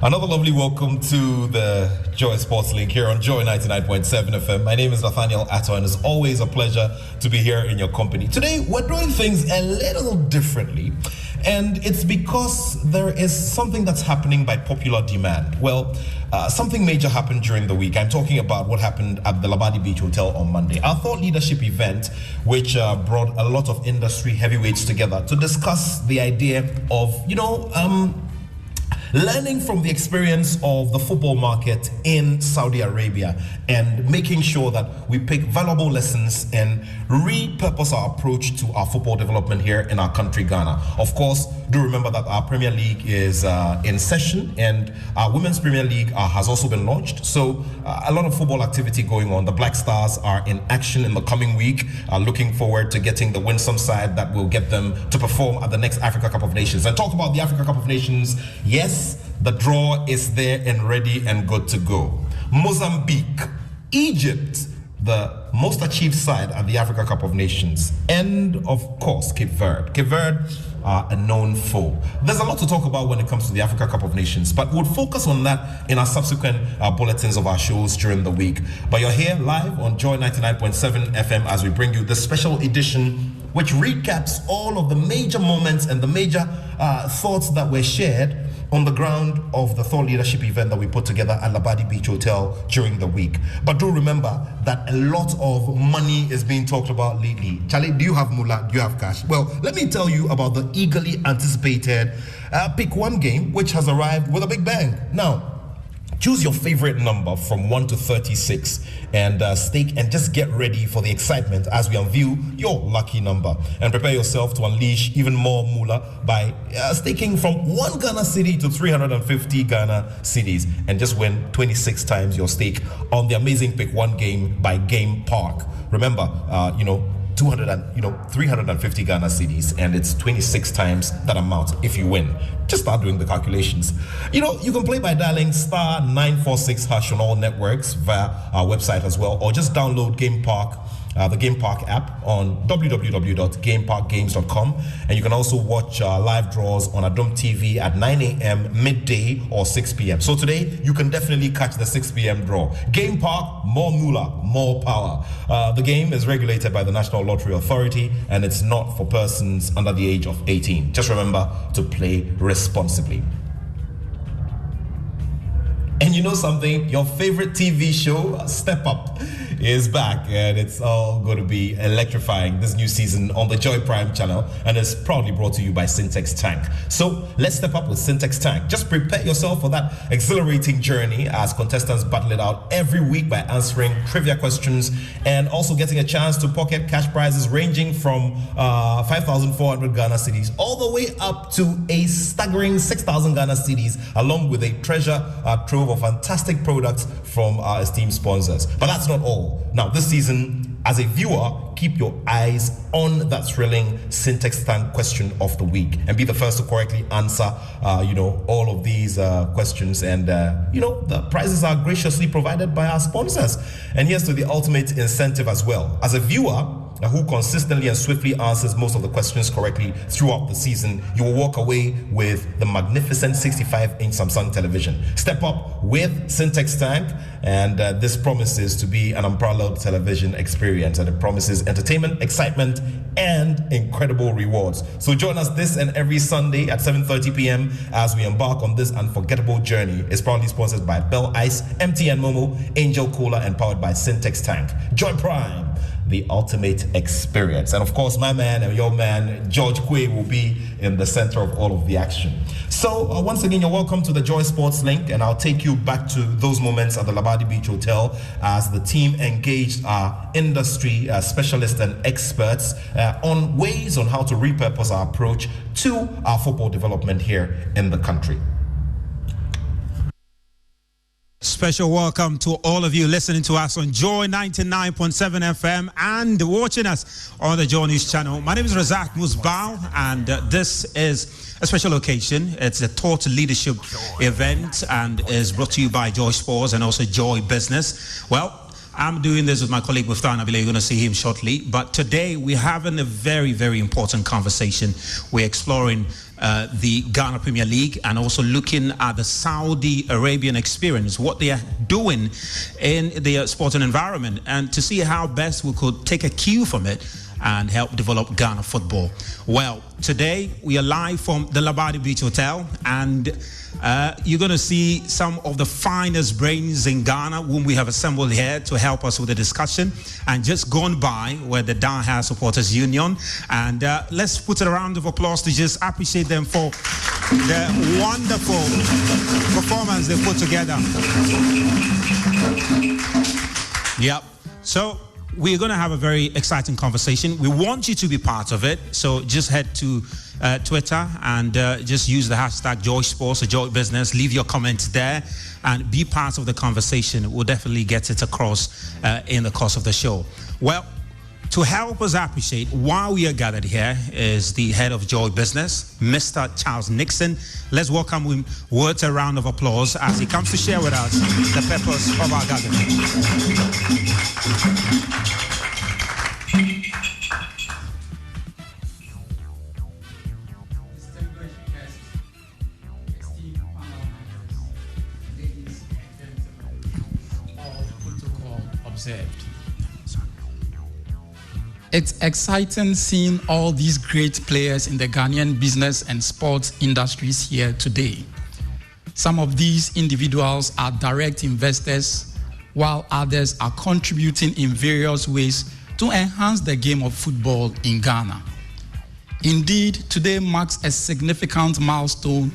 Another lovely welcome to the Joy Sports Link here on Joy 99.7 FM. My name is Nathaniel Atto, and it's always a pleasure to be here in your company. Today, we're doing things a little differently, and it's because there is something that's happening by popular demand. Well, something major happened during the week. I'm talking about what happened at the Labadi Beach Hotel on Monday. Our thought leadership event, which brought a lot of industry heavyweights together to discuss the idea of, learning from the experience of the football market in Saudi Arabia and making sure that we pick valuable lessons and repurpose our approach to our football development here in our country, Ghana. Of course, do remember that our Premier League is in session, and our Women's Premier League has also been launched. So a lot of football activity going on. The Black Stars are in action in the coming week, looking forward to getting the winsome side that will get them to perform at the next Africa Cup of Nations. And talk about the Africa Cup of Nations, yes, the draw is there and ready and good to go. Mozambique, Egypt, the most achieved side at the Africa Cup of Nations, and of course Cape Verde. Cape Verde are a known foe. There's a lot to talk about when it comes to the Africa Cup of Nations, but we'll focus on that in our subsequent bulletins of our shows during the week. But you're here live on Joy 99.7 FM as we bring you this special edition which recaps all of the major moments and the major thoughts that were shared on the ground of the thought leadership event that we put together at Labadi Beach Hotel during the week. But do remember that a lot of money is being talked about lately. Charlie, do you have moolah? Do you have cash? Well, let me tell you about the eagerly anticipated Pick One game, which has arrived with a big bang. Now, choose your favorite number from 1 to 36 and stake and just get ready for the excitement as we unveil your lucky number. And prepare yourself to unleash even more moolah by staking from 1 Ghana cedi to 350 Ghana cedis and just win 26 times your stake on the amazing Pick One game by Game Park. Remember, 350 Ghana cedis, and it's 26 times that amount if you win. Just start doing the calculations. You can play by dialing *946# on all networks via our website as well, or just download Game Park, the Game Park app on www.gameparkgames.com, and you can also watch live draws on Adom TV at 9 a.m., midday, or 6 p.m. So today, you can definitely catch the 6 p.m. draw. Game Park, more moolah, more power. The game is regulated by the National Lottery Authority, and it's not for persons under the age of 18. Just remember to play responsibly. And you know something? Your favorite TV show, Step Up, is back, and it's all going to be electrifying this new season on the Joy Prime channel, and it's proudly brought to you by Syntex Tank. So let's step up with Syntex Tank. Just prepare yourself for that exhilarating journey as contestants battle it out every week by answering trivia questions and also getting a chance to pocket cash prizes ranging from 5,400 Ghana cedis all the way up to a staggering 6,000 Ghana cedis, along with a treasure trove of fantastic products from our esteemed sponsors. But that's not all. Now, this season, as a viewer, keep your eyes on that thrilling Syntex Tank question of the week and be the first to correctly answer, all of these questions. And, the prizes are graciously provided by our sponsors. And here's to the ultimate incentive as well. As a viewer who consistently and swiftly answers most of the questions correctly throughout the season, you will walk away with the magnificent 65-inch Samsung television. Step up with Syntex Tank, and this promises to be an unparalleled television experience, and it promises entertainment, excitement, and incredible rewards. So join us this and every Sunday at 7:30 p.m. as we embark on this unforgettable journey. It's proudly sponsored by Bell Ice, MTN Momo, Angel Cola, and powered by Syntex Tank. Joy Prime, the ultimate experience. And of course, my man and your man, George Quay, will be in the center of all of the action. So once again, you're welcome to the Joy Sports Link, and I'll take you back to those moments at the Labadi Beach Hotel as the team engaged our industry specialists and experts on ways on how to repurpose our approach to our football development here in the country. Special welcome to all of you listening to us on Joy 99.7 FM and watching us on the Joy News channel. My name is Razak Musbao, and this is a special occasion. It's a Thought Leadership event and is brought to you by Joy Sports and also Joy Business. Well, I'm doing this with my colleague Muftan Abile. You're going to see him shortly. But today we're having a very, very important conversation. We're exploring the Ghana Premier League and also looking at the Saudi Arabian experience, what they are doing in the sporting environment, and to see how best we could take a cue from it and help develop Ghana football. Well, today we are live from the Labadi Beach Hotel, and you're going to see some of the finest brains in Ghana whom we have assembled here to help us with the discussion. And just gone by were the Down House Supporters Union. And let's put a round of applause to just appreciate them for the wonderful performance they put together. Yep. So we're going to have a very exciting conversation. We want you to be part of it. So just head to Twitter and just use the hashtag Joy Sports or Joy Business. Leave your comments there and be part of the conversation. We'll definitely get it across in the course of the show. Well, to help us appreciate why we are gathered here is the head of Joy Business, Mr. Charles Nixon. Let's welcome him with a round of applause as he comes to share with us the purpose of our gathering. It's exciting seeing all these great players in the Ghanaian business and sports industries here today. Some of these individuals are direct investors, while others are contributing in various ways to enhance the game of football in Ghana. Indeed, today marks a significant milestone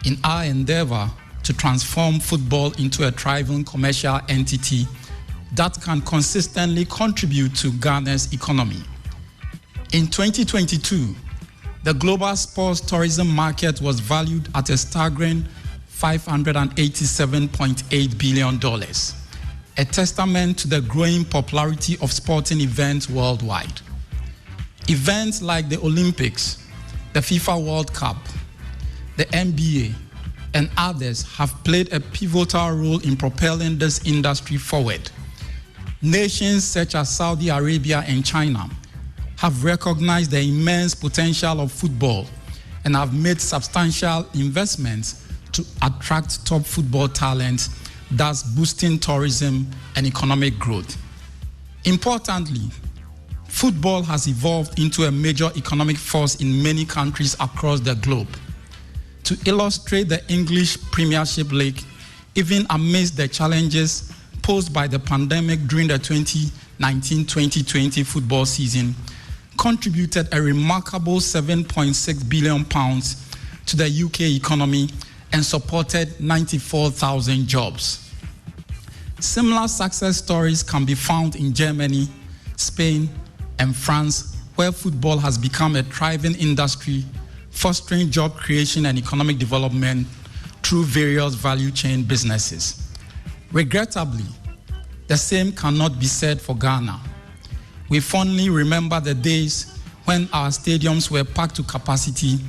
in our endeavor to transform football into a thriving commercial entity that can consistently contribute to Ghana's economy. In 2022, the global sports tourism market was valued at a staggering $587.8 billion, a testament to the growing popularity of sporting events worldwide. Events like the Olympics, the FIFA World Cup, the NBA, and others have played a pivotal role in propelling this industry forward. Nations such as Saudi Arabia and China have recognized the immense potential of football and have made substantial investments to attract top football talent, thus boosting tourism and economic growth. Importantly, football has evolved into a major economic force in many countries across the globe. To illustrate the English Premiership League, even amidst the challenges posed by the pandemic during the 2019-2020 football season, contributed a remarkable £7.6 billion to the UK economy and supported 94,000 jobs. Similar success stories can be found in Germany, Spain, and France, where football has become a thriving industry, fostering job creation and economic development through various value chain businesses. Regrettably, the same cannot be said for Ghana. We fondly remember the days when our stadiums were packed to capacity,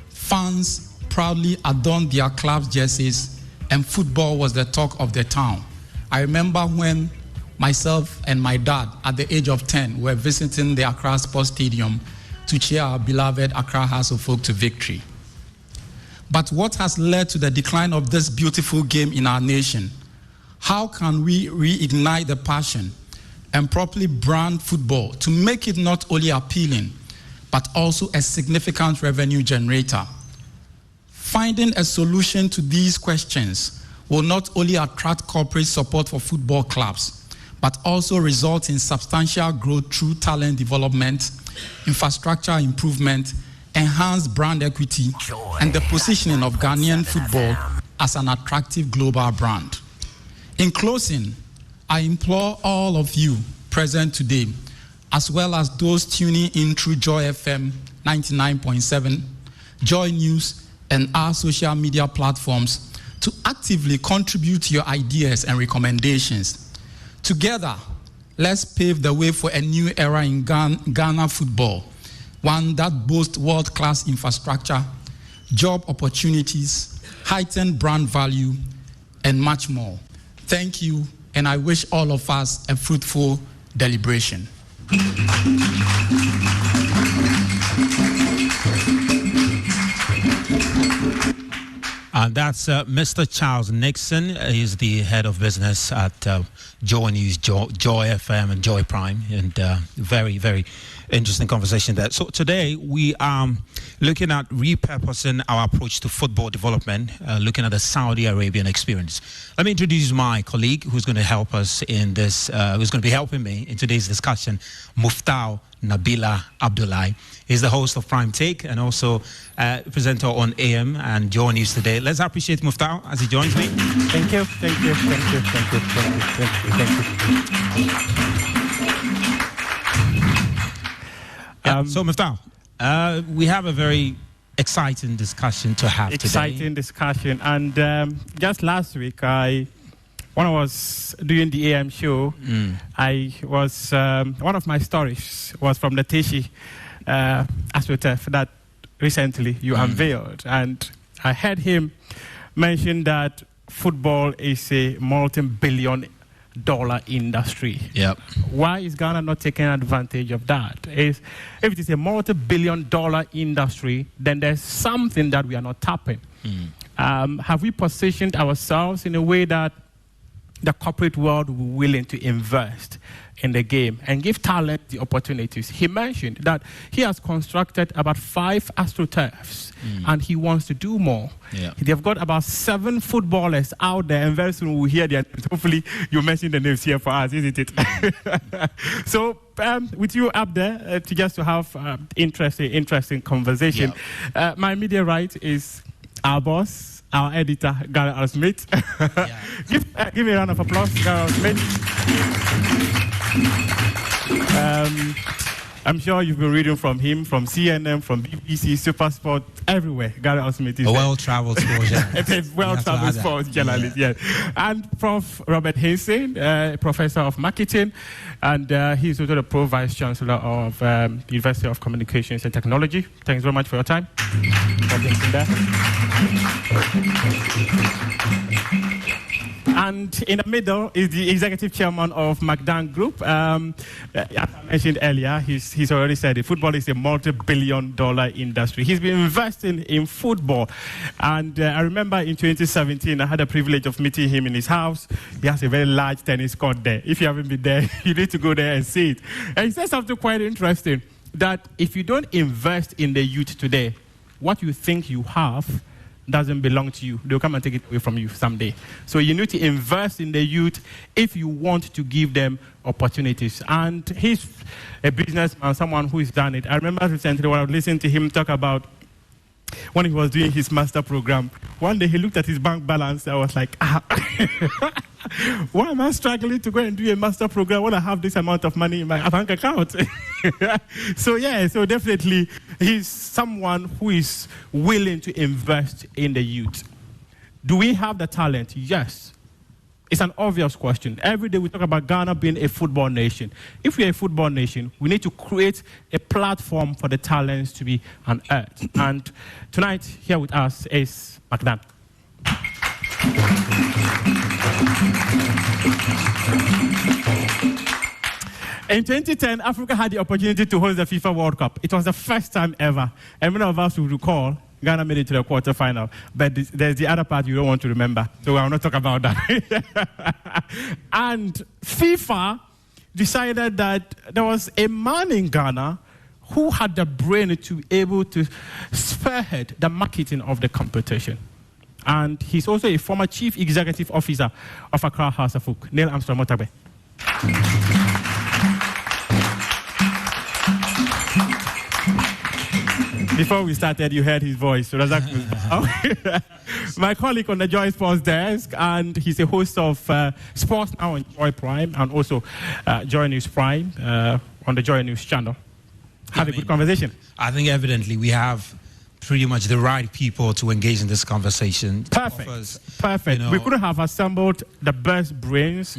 fans proudly adorned their club's jerseys, and football was the talk of the town. I remember when myself and my dad, at the age of 10, were visiting the Accra Sports Stadium to cheer our beloved Accra House of Folk to victory. But what has led to the decline of this beautiful game in our nation? How can we reignite the passion and properly brand football to make it not only appealing, but also a significant revenue generator? Finding a solution to these questions will not only attract corporate support for football clubs, but also result in substantial growth through talent development, infrastructure improvement, enhanced brand equity, and the positioning of Ghanaian football as an attractive global brand. In closing, I implore all of you present today, as well as those tuning in through Joy FM 99.7, Joy News, and our social media platforms, to actively contribute your ideas and recommendations. Together, let's pave the way for a new era in Ghana football, one that boasts world-class infrastructure, job opportunities, heightened brand value, and much more. Thank you, and I wish all of us a fruitful deliberation. And that's Mr. Charles Nixon. He's the head of business at Joy News, Joy FM and Joy Prime. And very, very interesting conversation there. So today we are looking at repurposing our approach to football development, looking at the Saudi Arabian experience. Let me introduce my colleague who's going to help us in this, who's going to be helping me in today's discussion, Muftau Nabila Abdullahi. He's the host of Prime Take and also presenter on AM and Joy News Today. Let's appreciate Muftau as he joins me. Thank you, thank you, thank you, thank you, thank you, thank you, thank you. So Muftau, we have a very exciting discussion to have today. Exciting discussion. And just last week, when I was doing the AM show, I was, one of my stories was from the Teshi AstroTurf that recently you unveiled. And I heard him mention that football is a multi-billion-dollar industry. Yep. Why is Ghana not taking advantage of that? If it is a multi-billion-dollar industry, then there's something that we are not tapping. Have we positioned ourselves in a way that the corporate world will be willing to invest in the game and give talent the opportunities? He mentioned that he has constructed about 5 AstroTurfs and he wants to do more. Yeah. They've got about 7 footballers out there, and very soon we'll hear their names. Hopefully you mention the names here for us, isn't it? So with you up there, to have interesting conversation. Yeah. My media right is our boss, our editor, Gareth Smith. Give me a round of applause, Gareth Smith. I'm sure you've been reading from him, from CNN, from BBC, Supersport, everywhere. Gareth Smith is a well-traveled sports journalist. A well-traveled sports journalist, yeah. And Prof. Robert Hansen, Professor of Marketing, and he's also the Pro Vice Chancellor of University of Communications and Technology. Thanks very much for your time. And in the middle is the executive chairman of McDan Group. As I mentioned earlier, he's already said it. Football is a multi-billion-dollar industry. He's been investing in football. And I remember in 2017, I had the privilege of meeting him in his house. He has a very large tennis court there. If you haven't been there, you need to go there and see it. And he said something quite interesting, that if you don't invest in the youth today, what you think you have doesn't belong to you. They'll come and take it away from you someday. So you need to invest in the youth if you want to give them opportunities. And he's a businessman, someone who has done it. I remember recently when I was listening to him talk about when he was doing his master program. One day he looked at his bank balance. I was like, why am I struggling to go and do a master program when I have this amount of money in my bank account? So definitely he's someone who is willing to invest in the youth. Do we have the talent? Yes. It's an obvious question. Every day we talk about Ghana being a football nation. If we're a football nation, we need to create a platform for the talents to be unearthed. And tonight, here with us is McDan. In 2010, Africa had the opportunity to host the FIFA World Cup. It was the first time ever. And many of us will recall Ghana made it to the quarterfinal. But there's the other part you don't want to remember. So I will not talk about that. And FIFA decided that there was a man in Ghana who had the brain to be able to spearhead the marketing of the competition. And he's also a former chief executive officer of Accra House of Folk, Neil Armstrong Motabe. Before we started, you heard his voice. So my colleague on the Joy Sports desk, and he's a host of Sports Now on Joy Prime, and also Joy News Prime on the Joy News channel. Have a good conversation. I think evidently we have pretty much the right people to engage in this conversation. Perfect. Perfect. We couldn't have assembled the best brains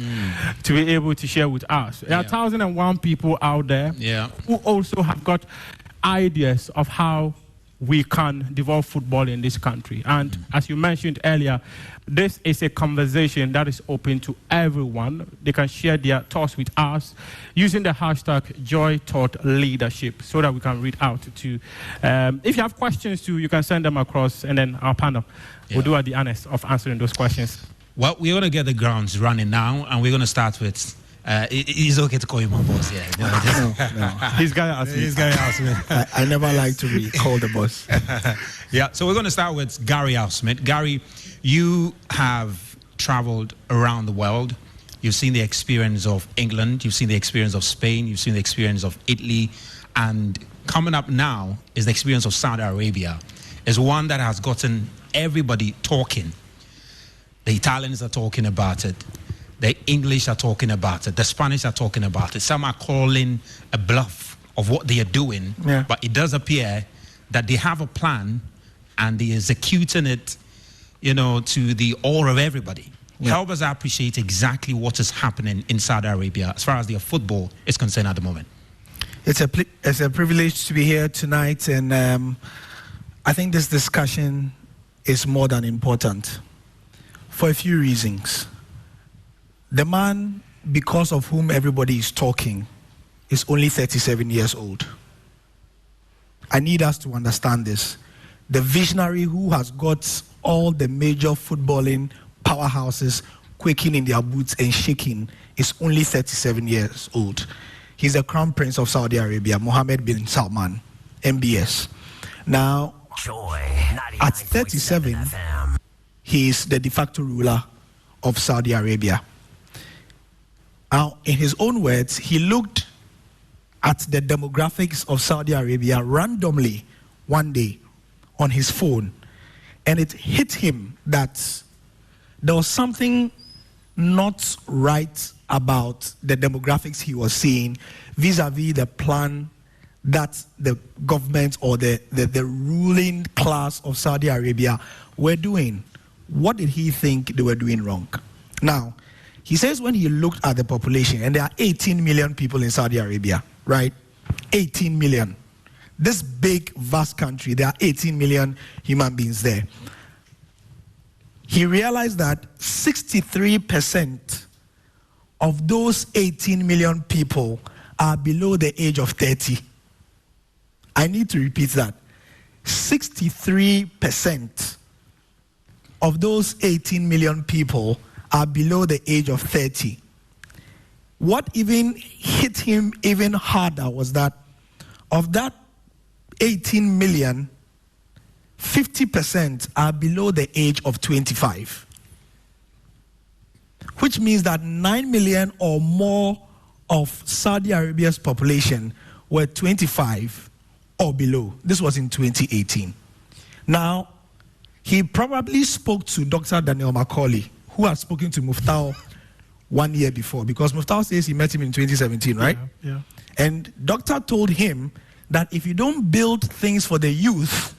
to be able to share with us. There are 1,001 people out there who also have got ideas of how we can develop football in this country. And as you mentioned earlier, this is a conversation that is open to everyone. They can share their thoughts with us using the hashtag #JoyThoughtLeadership so that we can read out to. If you have questions too, you can send them across, and then our panel will do the honors of answering those questions. Well, we're going to get the grounds running now, and we're going to start with... it's okay to call you my boss, No. He's got to ask me. I never like to be called the boss. So we're going to start with Gary Al-Smith. Gary, you have traveled around the world. You've seen the experience of England. You've seen the experience of Spain. You've seen the experience of Italy. And coming up now is the experience of Saudi Arabia. It's one that has gotten everybody talking. The Italians are talking about it. The English are talking about it. The Spanish are talking about it. Some are calling a bluff of what they are doing. But it does appear that they have a plan and they're executing it, to the awe of everybody. Help us appreciate exactly what is happening in Saudi Arabia as far as their football is concerned at the moment. It's a privilege to be here tonight, and I think this discussion is more than important for a few reasons. The man, because of whom everybody is talking, is only 37 years old. I need us to understand this. The visionary who has got all the major footballing powerhouses quaking in their boots and shaking is only 37 years old. He's the Crown Prince of Saudi Arabia, Mohammed bin Salman, MBS. Now, at 37, he is the de facto ruler of Saudi Arabia. Now, in his own words, he looked at the demographics of Saudi Arabia randomly one day on his phone, and it hit him that there was something not right about the demographics he was seeing vis-a-vis the plan that the government or the ruling class of Saudi Arabia were doing. What did he think they were doing wrong? Now, he says when he looked at the population, and there are 18 million people in Saudi Arabia, right? 18 million. This big, vast country, there are 18 million human beings there. He realized that 63% of those 18 million people are below the age of 30. I need to repeat that. 63% of those 18 million people are below the age of 30. What even hit him even harder was that of that 18 million, 50% are below the age of 25. Which means that 9 million or more of Saudi Arabia's population were 25 or below. This was in 2018. Now, he probably spoke to Dr. Daniel Macaulay, who had spoken to Muftau 1 year before, because Muftau says he met him in 2017, right? Yeah. And Doctor told him that if you don't build things for the youth,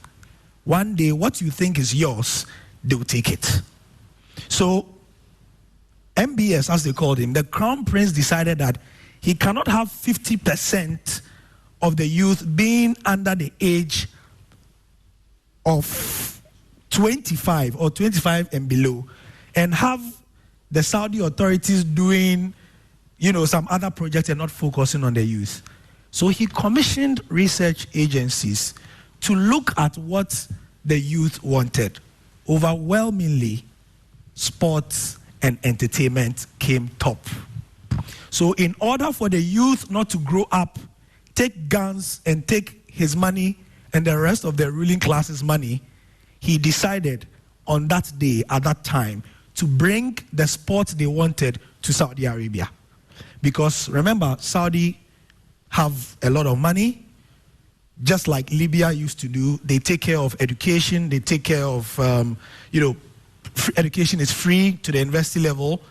one day what you think is yours, they'll take it. So, MBS, as they called him, the Crown Prince decided that he cannot have 50% of the youth being under the age of 25 or 25 and below, and have the Saudi authorities doing, some other projects and not focusing on the youth. So he commissioned research agencies to look at what the youth wanted. Overwhelmingly, sports and entertainment came top. So in order for the youth not to grow up, take guns and take his money and the rest of the ruling class's money, he decided on that day, at that time, to bring the sports they wanted to Saudi Arabia. Because remember, Saudi have a lot of money, just like Libya used to do. They take care of education, they take care of, education is free to the university level.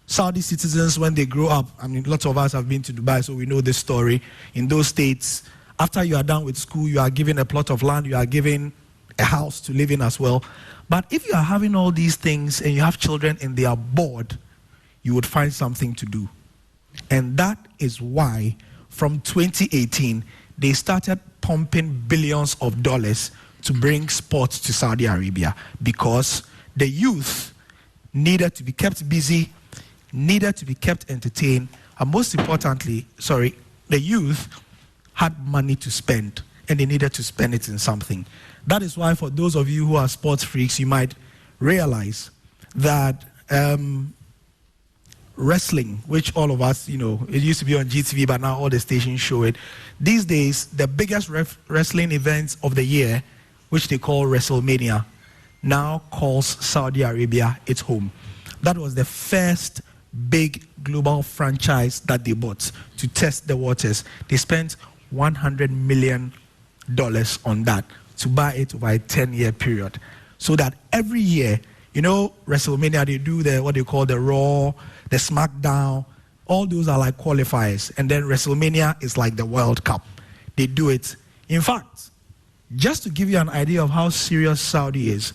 Saudi citizens, when they grow up, lots of us have been to Dubai, so we know this story. In those states, after you are done with school, you are given a plot of land, you are given a house to live in as well. But if you are having all these things and you have children and they are bored, you would find something to do. And that is why from 2018, they started pumping billions of dollars to bring sports to Saudi Arabia, because the youth needed to be kept busy, needed to be kept entertained, and most importantly, the youth had money to spend, and they needed to spend it in something. That is why, for those of you who are sports freaks, you might realize that wrestling, which all of us, it used to be on GTV, but now all the stations show it. These days, the biggest wrestling event of the year, which they call WrestleMania, now calls Saudi Arabia its home. That was the first big global franchise that they bought to test the waters. They spent $100 million on that to buy it over a 10-year period, so that every year, WrestleMania, they do what they call the Raw, the SmackDown, all those are like qualifiers, and then WrestleMania is like the World Cup. They do it. In fact, just to give you an idea of how serious Saudi is,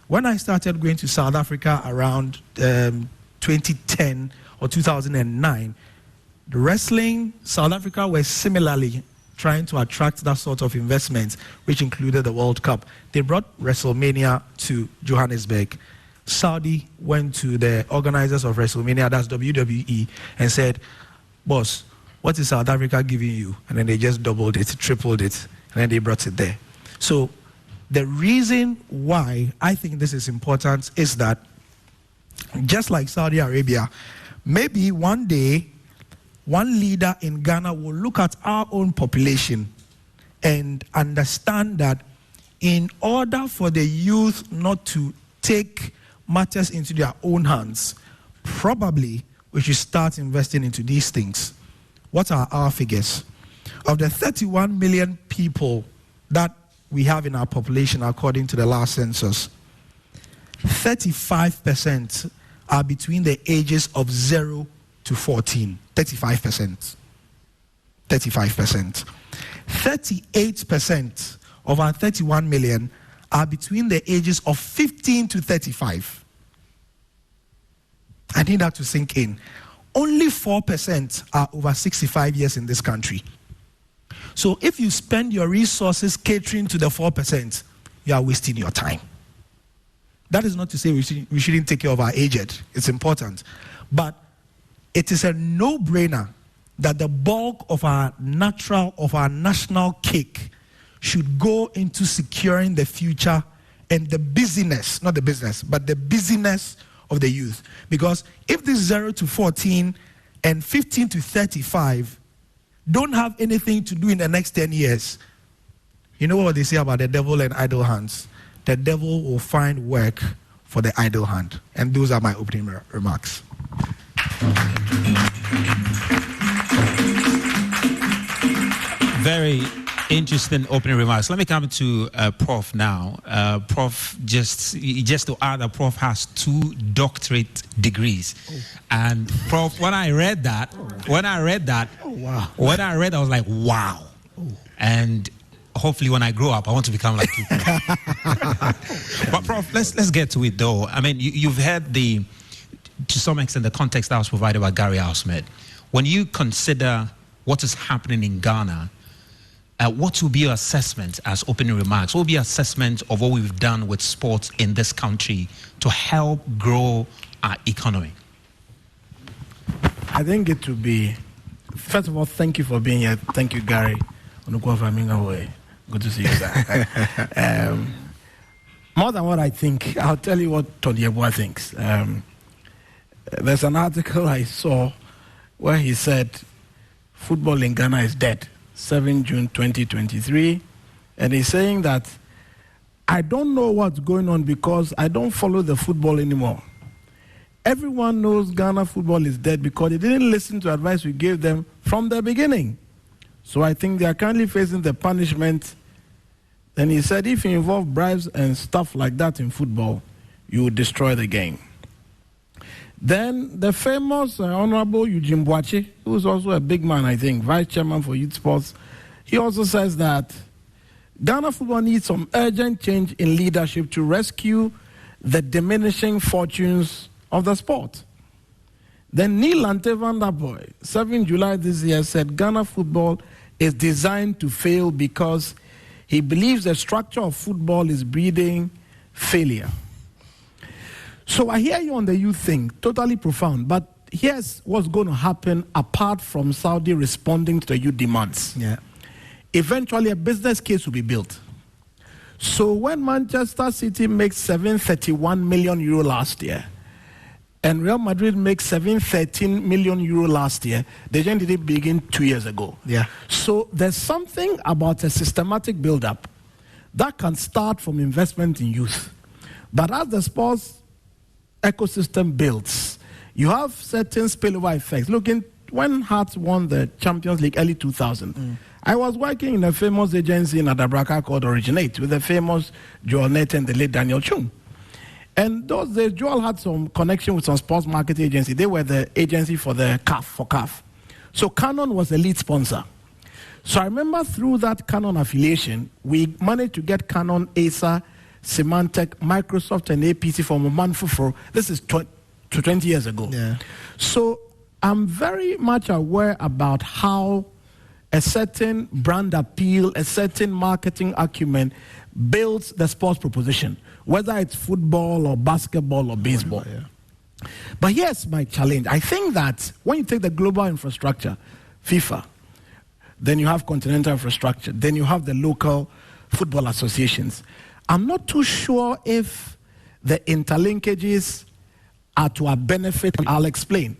when I started going to South Africa around 2010 or 2009, the wrestling, South Africa was similarly trying to attract that sort of investment, which included the World Cup. They brought WrestleMania to Johannesburg. Saudi went to the organizers of WrestleMania, that's WWE, and said, "Boss, what is South Africa giving you?" And then they just doubled it, tripled it, and then they brought it there. So the reason why I think this is important is that, just like Saudi Arabia, maybe one day, one leader in Ghana will look at our own population and understand that in order for the youth not to take matters into their own hands, probably we should start investing into these things. What are our figures? Of the 31 million people that we have in our population, according to the last census, 35% are between the ages of 0 to 14. 35%. 35%. 38% of our 31 million are between the ages of 15 to 35. I need that to sink in. Only 4% are over 65 years in this country. So if you spend your resources catering to the 4%, you are wasting your time. That is not to say we shouldn't take care of our aged. It's important. But it is a no-brainer that the bulk of our national cake should go into securing the future and the busyness, not the business, but the busyness of the youth. Because if this 0 to 14 and 15 to 35 don't have anything to do in the next 10 years, you know what they say about the devil and idle hands? The devil will find work for the idle hand. And those are my opening remarks. Very interesting opening remarks. Let me come to Prof now. Prof, just to add that Prof has 2 doctorate degrees. Oh. And Prof, when I read that, I was like, wow. Oh. And hopefully when I grow up, I want to become like you. But Prof, let's get to it though. I mean, you've heard to some extent, the context that was provided by Gary Al-Smith. When you consider what is happening in Ghana, what will be your assessment as opening remarks? What will be your assessment of what we've done with sports in this country to help grow our economy? I think it would be, first of all, thank you for being here. Thank you, Gary. Good to see you, sir. More than what I think, I'll tell you what Tony Yeboah thinks. There's an article I saw where he said football in Ghana is dead. 7 June 2023, and he's saying that I don't know what's going on because I don't follow the football anymore. Everyone knows Ghana football is dead because they didn't listen to advice we gave them from the beginning. So I think they are currently facing the punishment. Then he said if you involve bribes and stuff like that in football, you will destroy the game. Then the famous Honorable Eugene Boache, who is also a big man, I think, Vice Chairman for Youth Sports, he also says that Ghana football needs some urgent change in leadership to rescue the diminishing fortunes of the sport. Then Neil Lante van der Boy, 7 July this year, said Ghana football is designed to fail because he believes the structure of football is breeding failure. So I hear you on the youth thing, totally profound, but here's what's going to happen apart from Saudi responding to the youth demands. Yeah. Eventually, a business case will be built. So when Manchester City makes 731 million euro last year, and Real Madrid makes 713 million euro last year, the journey did begin 2 years ago. Yeah. So there's something about a systematic build-up that can start from investment in youth. But as the sports ecosystem builds, you have certain spillover effects. Look, when Hearts won the Champions League early 2000, I was working in a famous agency in Adabraka called Originate with the famous Joel Nett and the late Daniel Chung. And those days, Joel had some connection with some sports marketing agency. They were the agency for the CAF. So Canon was the lead sponsor. So I remember through that Canon affiliation, we managed to get Canon, Acer, Symantec, Microsoft, and APC from Oman Fufuro. This is 20 years ago. Yeah. So I'm very much aware about how a certain brand appeal, a certain marketing acumen builds the sports proposition, whether it's football or basketball or baseball. Yeah. But here's my challenge. I think that when you take the global infrastructure, FIFA, then you have continental infrastructure, then you have the local football associations, I'm not too sure if the interlinkages are to our benefit. I'll explain.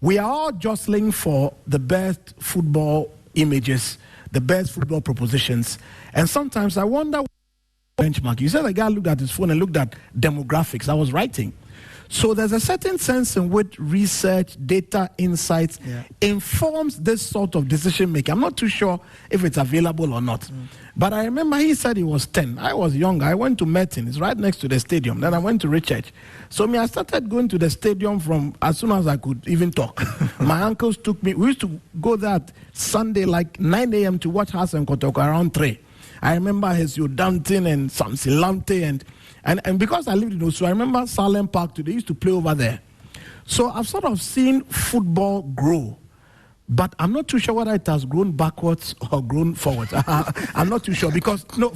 We are all jostling for the best football images, the best football propositions. And sometimes I wonder what benchmark. You said the guy looked at his phone and looked at demographics. I was writing. So there's a certain sense in which research, data, insights informs this sort of decision making. I'm not too sure if it's available or not. But I remember he said he was 10. I was younger. I went to Merton. It's right next to the stadium. Then I went to Richard. So I started going to the stadium from as soon as I could even talk. My uncles took me. We used to go that Sunday like 9 a.m. to watch Hassan Kotoko around 3. I remember Hesio Danton and Samson Lamte and because I lived in Osu, I remember Salem Park too. They used to play over there. So I've sort of seen football grow, but I'm not too sure whether it has grown backwards or grown forwards. I'm not too sure because, no,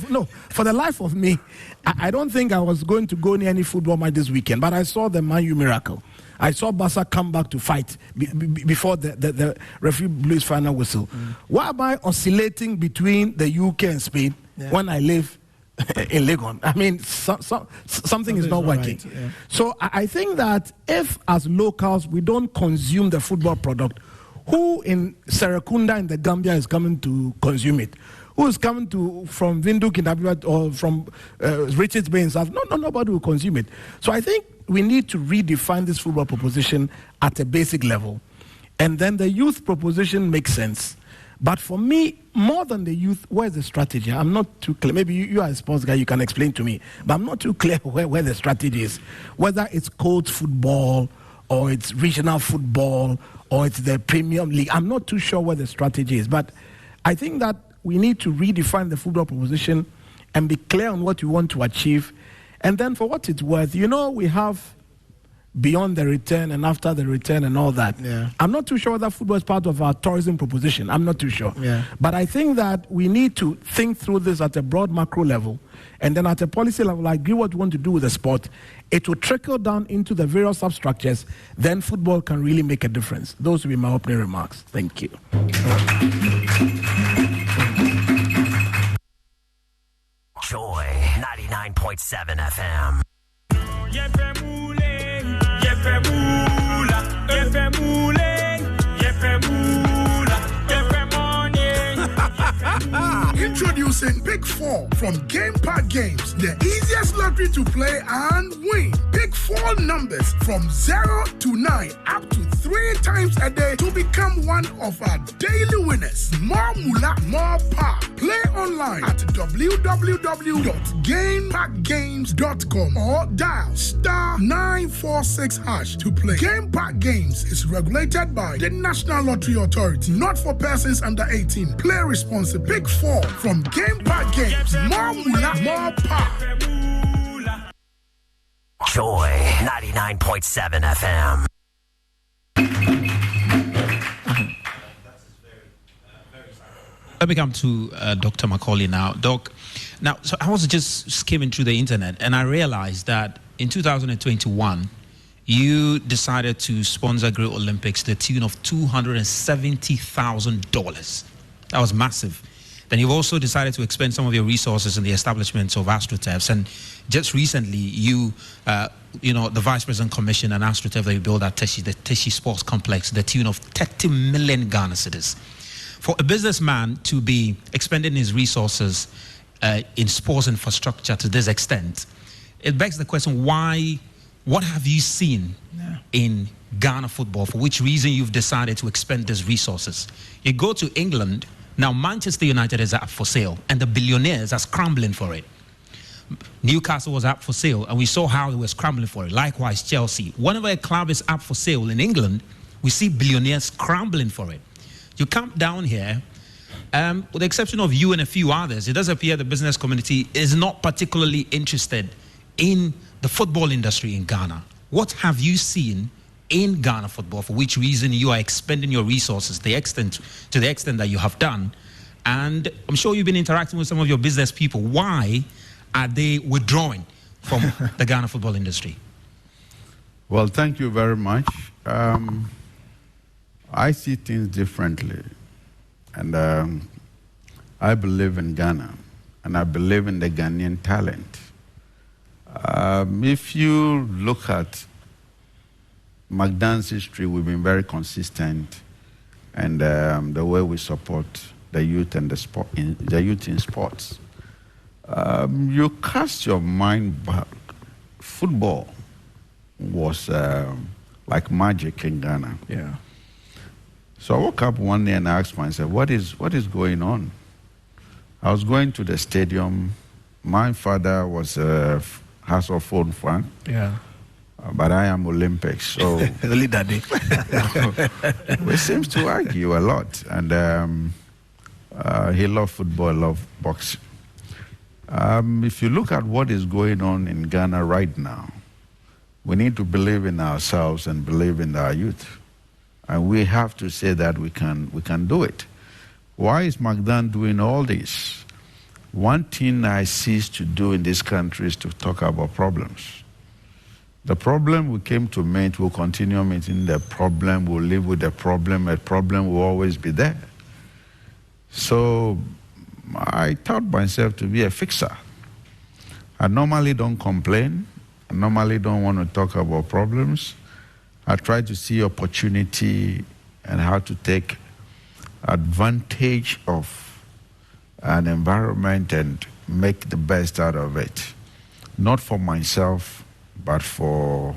for the life of me, I don't think I was going to go near any football match this weekend, but I saw the Man U miracle. I saw Barca come back to fight before the referee blew his final whistle. Why am I oscillating between the UK and Spain when I live in Legon? I mean, something is not working. Right, yeah. So I think that if as locals we don't consume the football product, who in Serekunda in the Gambia is coming to consume it? Who is coming from Windhoek in Abibat or from Richards Bay in South? No, nobody will consume it. So I think we need to redefine this football proposition at a basic level. And then the youth proposition makes sense. But for me, more than the youth, where's the strategy? I'm not too clear. Maybe you are a sports guy, you can explain to me. But I'm not too clear where the strategy is. Whether it's coach football or it's regional football or it's the Premium League. I'm not too sure where the strategy is. But I think that we need to redefine the football proposition and be clear on what we want to achieve. And then for what it's worth, we have beyond the return and after the return and all that. Yeah. I'm not too sure whether football is part of our tourism proposition. I'm not too sure. Yeah. But I think that we need to think through this at a broad macro level. And then at a policy level, I agree what we want to do with the sport. It will trickle down into the various substructures. Then football can really make a difference. Those will be my opening remarks. Thank you. Joy 99.7 FM. Introducing Pick 4 from Game Park Games, the easiest lottery to play and win. Pick 4 numbers from 0 to 9 up to 3 times a day to become one of our daily winners. More moolah, more power. Play online at www.gameparkgames.com or dial *946# to play. Game Park Games is regulated by the National Lottery Authority, not for persons under 18. Play responsibly. Pick 4 from Game Game Pack Games. More moolah, more power. Joy 99.7 FM. Let me come to Dr. Macaulay now. Doc, now, so I was just skimming through the internet and I realized that in 2021, you decided to sponsor Great Olympics to the tune of $270,000. That was massive. Then you've also decided to expend some of your resources in the establishment of AstroTurfs. And just recently, you know, the Vice President Commission and AstroTurf that you built at Teshi, the Teshi Sports Complex, the tune of 30 million Ghana cedis. For a businessman to be expending his resources in sports infrastructure to this extent, it begs the question, why? What have you seen in Ghana football for which reason you've decided to expend these resources? You go to England, now Manchester United is up for sale and the billionaires are scrambling for it. Newcastle was up for sale and we saw how they were scrambling for it. Likewise, Chelsea. Whenever a club is up for sale in England, we see billionaires scrambling for it. You come down here, with the exception of you and a few others, it does appear the business community is not particularly interested in the football industry in Ghana. What have you seen in Ghana football for which reason you are expending your resources to the extent that you have done? And I'm sure you've been interacting with some of your business people. Why are they withdrawing from the Ghana football industry? Well, thank you very much. I see things differently. And I believe in Ghana. And I believe in the Ghanaian talent. If you look at McDonald's history, we've been very consistent, and the way we support the youth and the youth in sports. You cast your mind back. Football was like magic in Ghana. Yeah. So I woke up one day and I asked myself, what is going on? I was going to the stadium. My father was a Hasselhoff fan. Yeah. But I am Olympics, so only that day. We seem to argue a lot, and he loved football, loved boxing. If you look at what is going on in Ghana right now, we need to believe in ourselves and believe in our youth, and we have to say that we can do it. Why is McDonald doing all this? One thing I cease to do in this country is to talk about problems. The problem we came to meet, we'll continue meeting the problem, we'll live with the problem will always be there. So I taught myself to be a fixer. I normally don't complain. I normally don't want to talk about problems. I try to see opportunity and how to take advantage of an environment and make the best out of it. Not for myself, but for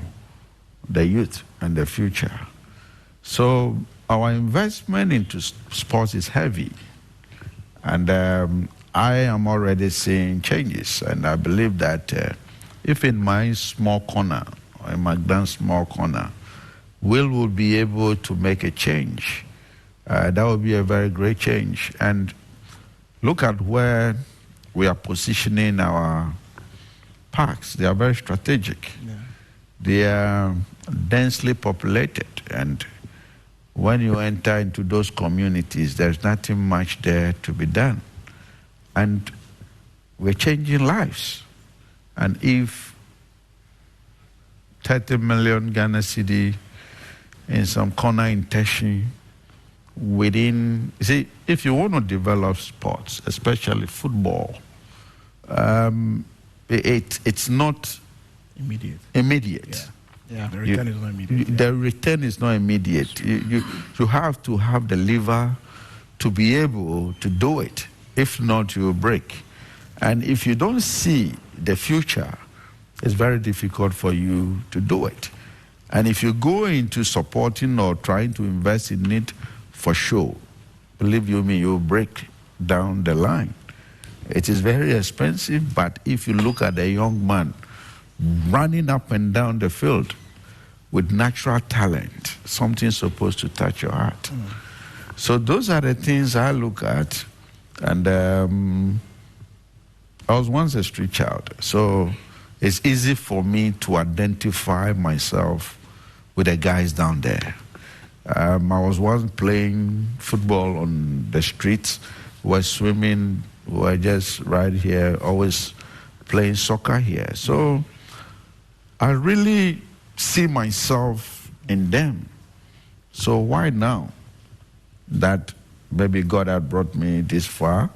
the youth and the future. So our investment into sports is heavy. And I am already seeing changes. And I believe that if in my small corner, or in McDonald's small corner, will be able to make a change, that would be a very great change. And look at where we are positioning our parks. They are very strategic. Yeah. They are densely populated, and when you enter into those communities, there's nothing much there to be done. And we're changing lives. And if 30 million Ghana cedi in some corner in Teshi, within, you see, if you want to develop sports, especially football, it's not immediate. Yeah. The return is not immediate. The return is not immediate. You have to have the lever to be able to do it. If not, you will break. And if you don't see the future, it's very difficult for you to do it. And if you go into supporting or trying to invest in it for sure, believe you me, you'll break down the line. It is very expensive, but if you look at a young man running up and down the field with natural talent, something's supposed to touch your heart. So those are the things I look at, and I was once a street child, so it's easy for me to identify myself with the guys down there. I was once playing football on the streets, was swimming, were just right here, always playing soccer here. So I really see myself in them. So why now that maybe God had brought me this far,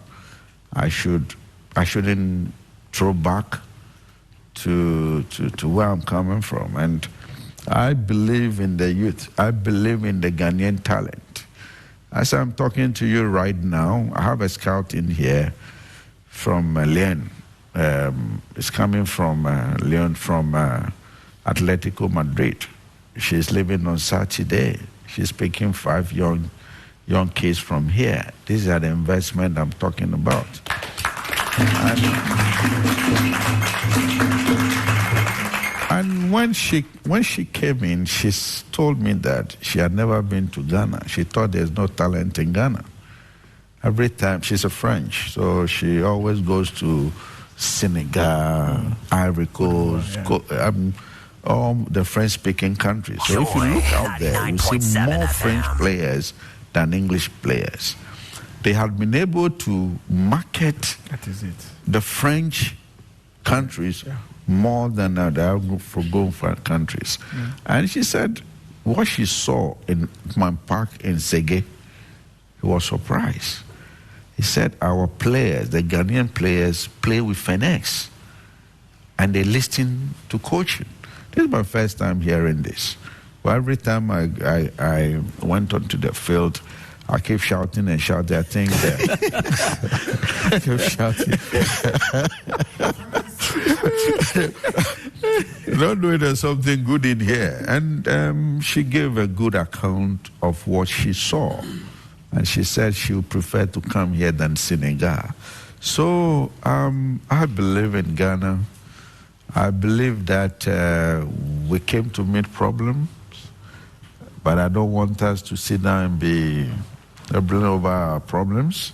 I shouldn't throw back to where I'm coming from. And I believe in the youth. I believe in the Ghanaian talent. As I'm talking to you right now, I have a scout in here from Lyon. It's coming from Lyon, from Atletico Madrid. She's living on Saturday. She's picking 5 young kids from here. These are the investment I'm talking about. And when she came in, she told me that she had never been to Ghana. She thought there's no talent in Ghana. Every time, she's a French, so she always goes to Senegal, Ivory Coast, all the French-speaking countries. So if you look out there, you see more French players than English players. They have been able to market the French countries more than the Anglophone countries. And she said what she saw in my park in Sege, he was surprised. He said our players, the Ghanaian players, play with finesse and they listen to coaching. This is my first time hearing this. Well, every time I went onto the field, I kept shouting and shouting. I think I kept shouting. Not knowing there's something good in here. And she gave a good account of what she saw. And she said she would prefer to come here than Senegal. So I believe in Ghana. I believe that we came to meet problems, but I don't want us to sit down and be bring over our problems.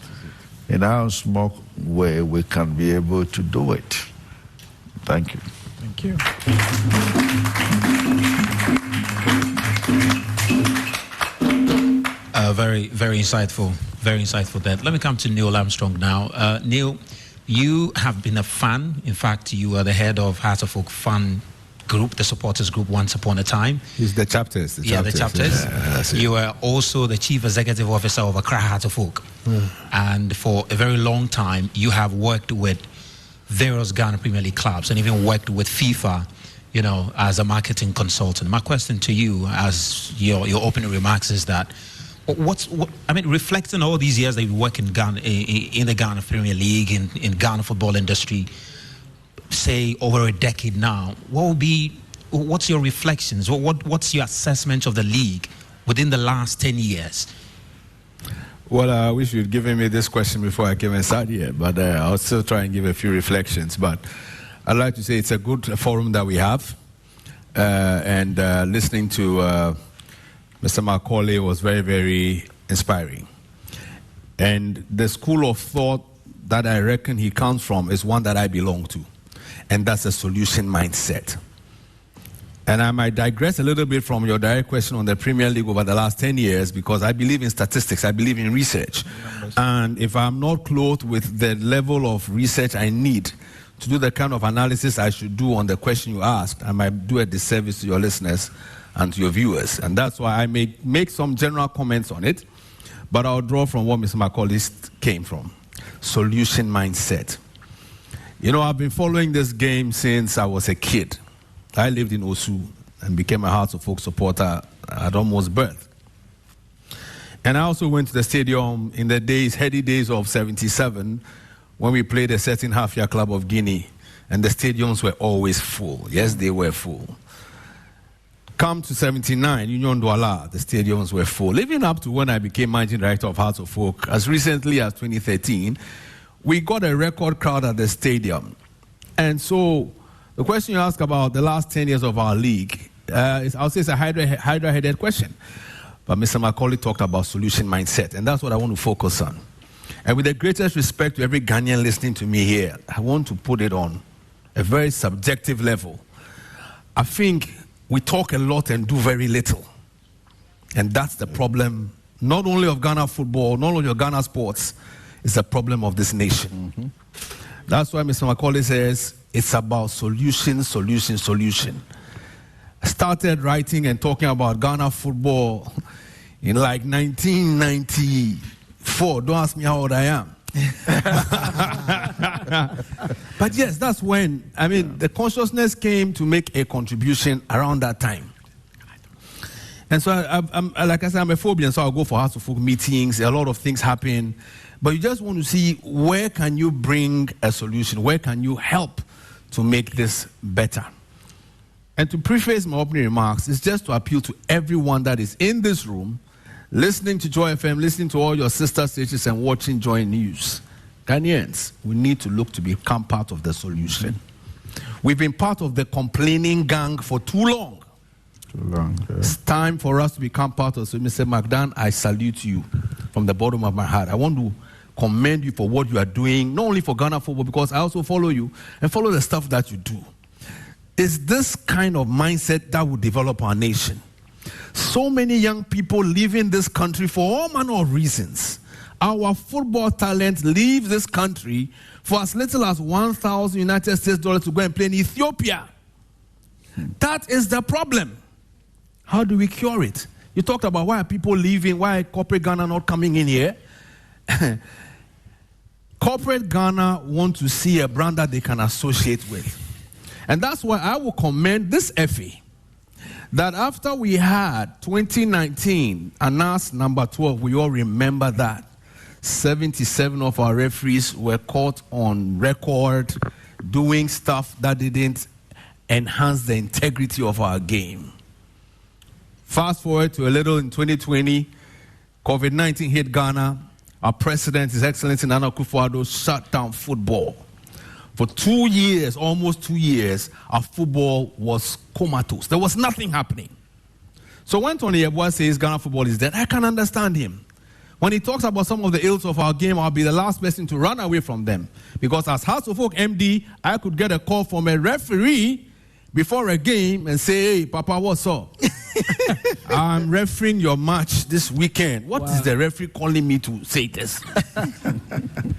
In our small way, we can be able to do it. Thank you. Thank you. Very, very insightful. Very insightful there. Let me come to Neil Armstrong now. Neil, you have been a fan. In fact, you are the head of Heart of Oak fan group, the supporters group, once upon a time. He's the chapters. The chapters. Yeah, you were also the chief executive officer of Accra Heart of Oak. And for a very long time, you have worked with various Ghana Premier League clubs and even worked with FIFA, you know, as a marketing consultant. My question to you, as your opening remarks, is that reflecting all these years that you work in Ghana, in the Ghana Premier League, in Ghana football industry, say over a decade now, what's your reflections? What's your assessment of the league within the last 10 years? Well, I wish you'd given me this question before I came and sat here, but I'll still try and give a few reflections. But I'd like to say it's a good forum that we have, and listening to Mr. Macaulay was very, very inspiring. And the school of thought that I reckon he comes from is one that I belong to, and that's a solution mindset. And I might digress a little bit from your direct question on the Premier League over the last 10 years, because I believe in statistics, I believe in research. And if I'm not clothed with the level of research I need to do the kind of analysis I should do on the question you asked, I might do a disservice to your listeners and to your viewers. And that's why I may make some general comments on it, but I'll draw from what Mr. Macaulay came from. Solution mindset. You know, I've been following this game since I was a kid. I lived in Osu and became a Heart of Oak supporter at almost birth. And I also went to the stadium in the heady days of 77, when we played a certain half-year club of Guinea, and the stadiums were always full. Yes, they were full. Come to 79, Union Douala, the stadiums were full. Even up to when I became managing director of Heart of Oak, as recently as 2013, we got a record crowd at the stadium. And so the question you ask about the last 10 years of our league, I'll say it's a hydra-headed question. But Mr. Macaulay talked about solution mindset, and that's what I want to focus on. And with the greatest respect to every Ghanaian listening to me here, I want to put it on a very subjective level. I think we talk a lot and do very little. And that's the problem, not only of Ghana football, not only of Ghana sports, it's a problem of this nation. Mm-hmm. That's why Mr. Macaulay says it's about solution. I started writing and talking about Ghana football in like 1994. Don't ask me how old I am. But yes, that's when, the consciousness came to make a contribution around that time. And so, I'm like I said, I'm a phobian, so I'll go for House of Folk meetings. A lot of things happen. But you just want to see where can you bring a solution? Where can you help to make this better? And to preface my opening remarks, it's just to appeal to everyone that is in this room, listening to Joy FM, listening to all your sister stations and watching Joy News. Ghanaians, we need to look to become part of the solution. We've been part of the complaining gang for too long. Yeah. It's time for us to become part of it. So Mr. Magdan, I salute you from the bottom of my heart. I want to commend you for what you are doing, not only for Ghana football, because I also follow you and follow the stuff that you do. It's this kind of mindset that will develop our nation. So many young people leaving this country for all manner of reasons. Our football talent leave this country for as little as $1,000 United States dollars to go and play in Ethiopia. That is the problem. How do we cure it? You talked about why are people leaving, why corporate Ghana not coming in here. Corporate Ghana want to see a brand that they can associate with. And that's why I will commend this FA that after we had 2019 announced number 12, we all remember that 77 of our referees were caught on record doing stuff that didn't enhance the integrity of our game. Fast forward to a little in 2020, COVID-19 hit Ghana. Our president, His Excellency Nana Akufo-Addo, shut down football. For 2 years, almost 2 years, our football was comatose. There was nothing happening. So when Tony Yeboah says Ghana football is dead, I can understand him. When he talks about some of the ills of our game, I'll be the last person to run away from them. Because as House of Folk MD, I could get a call from a referee before a game and say, hey, Papa, what's up? I'm refereeing your match this weekend. What is the referee calling me to say this?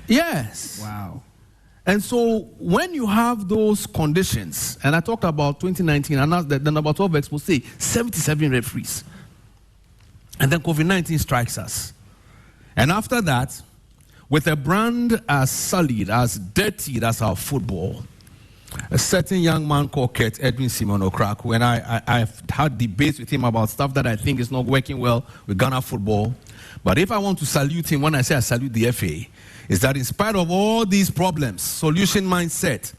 Yes. Wow. And so when you have those conditions, and I talked about 2019, announced that the number 12 expose, 77 referees. And then COVID-19 strikes us. And after that, with a brand as solid, as dirty as our football, a certain young man called Kurt Edwin Simon Okraku, and I've had debates with him about stuff that I think is not working well with Ghana football. But if I want to salute him, when I say I salute the FA, is that in spite of all these problems, solution mindset,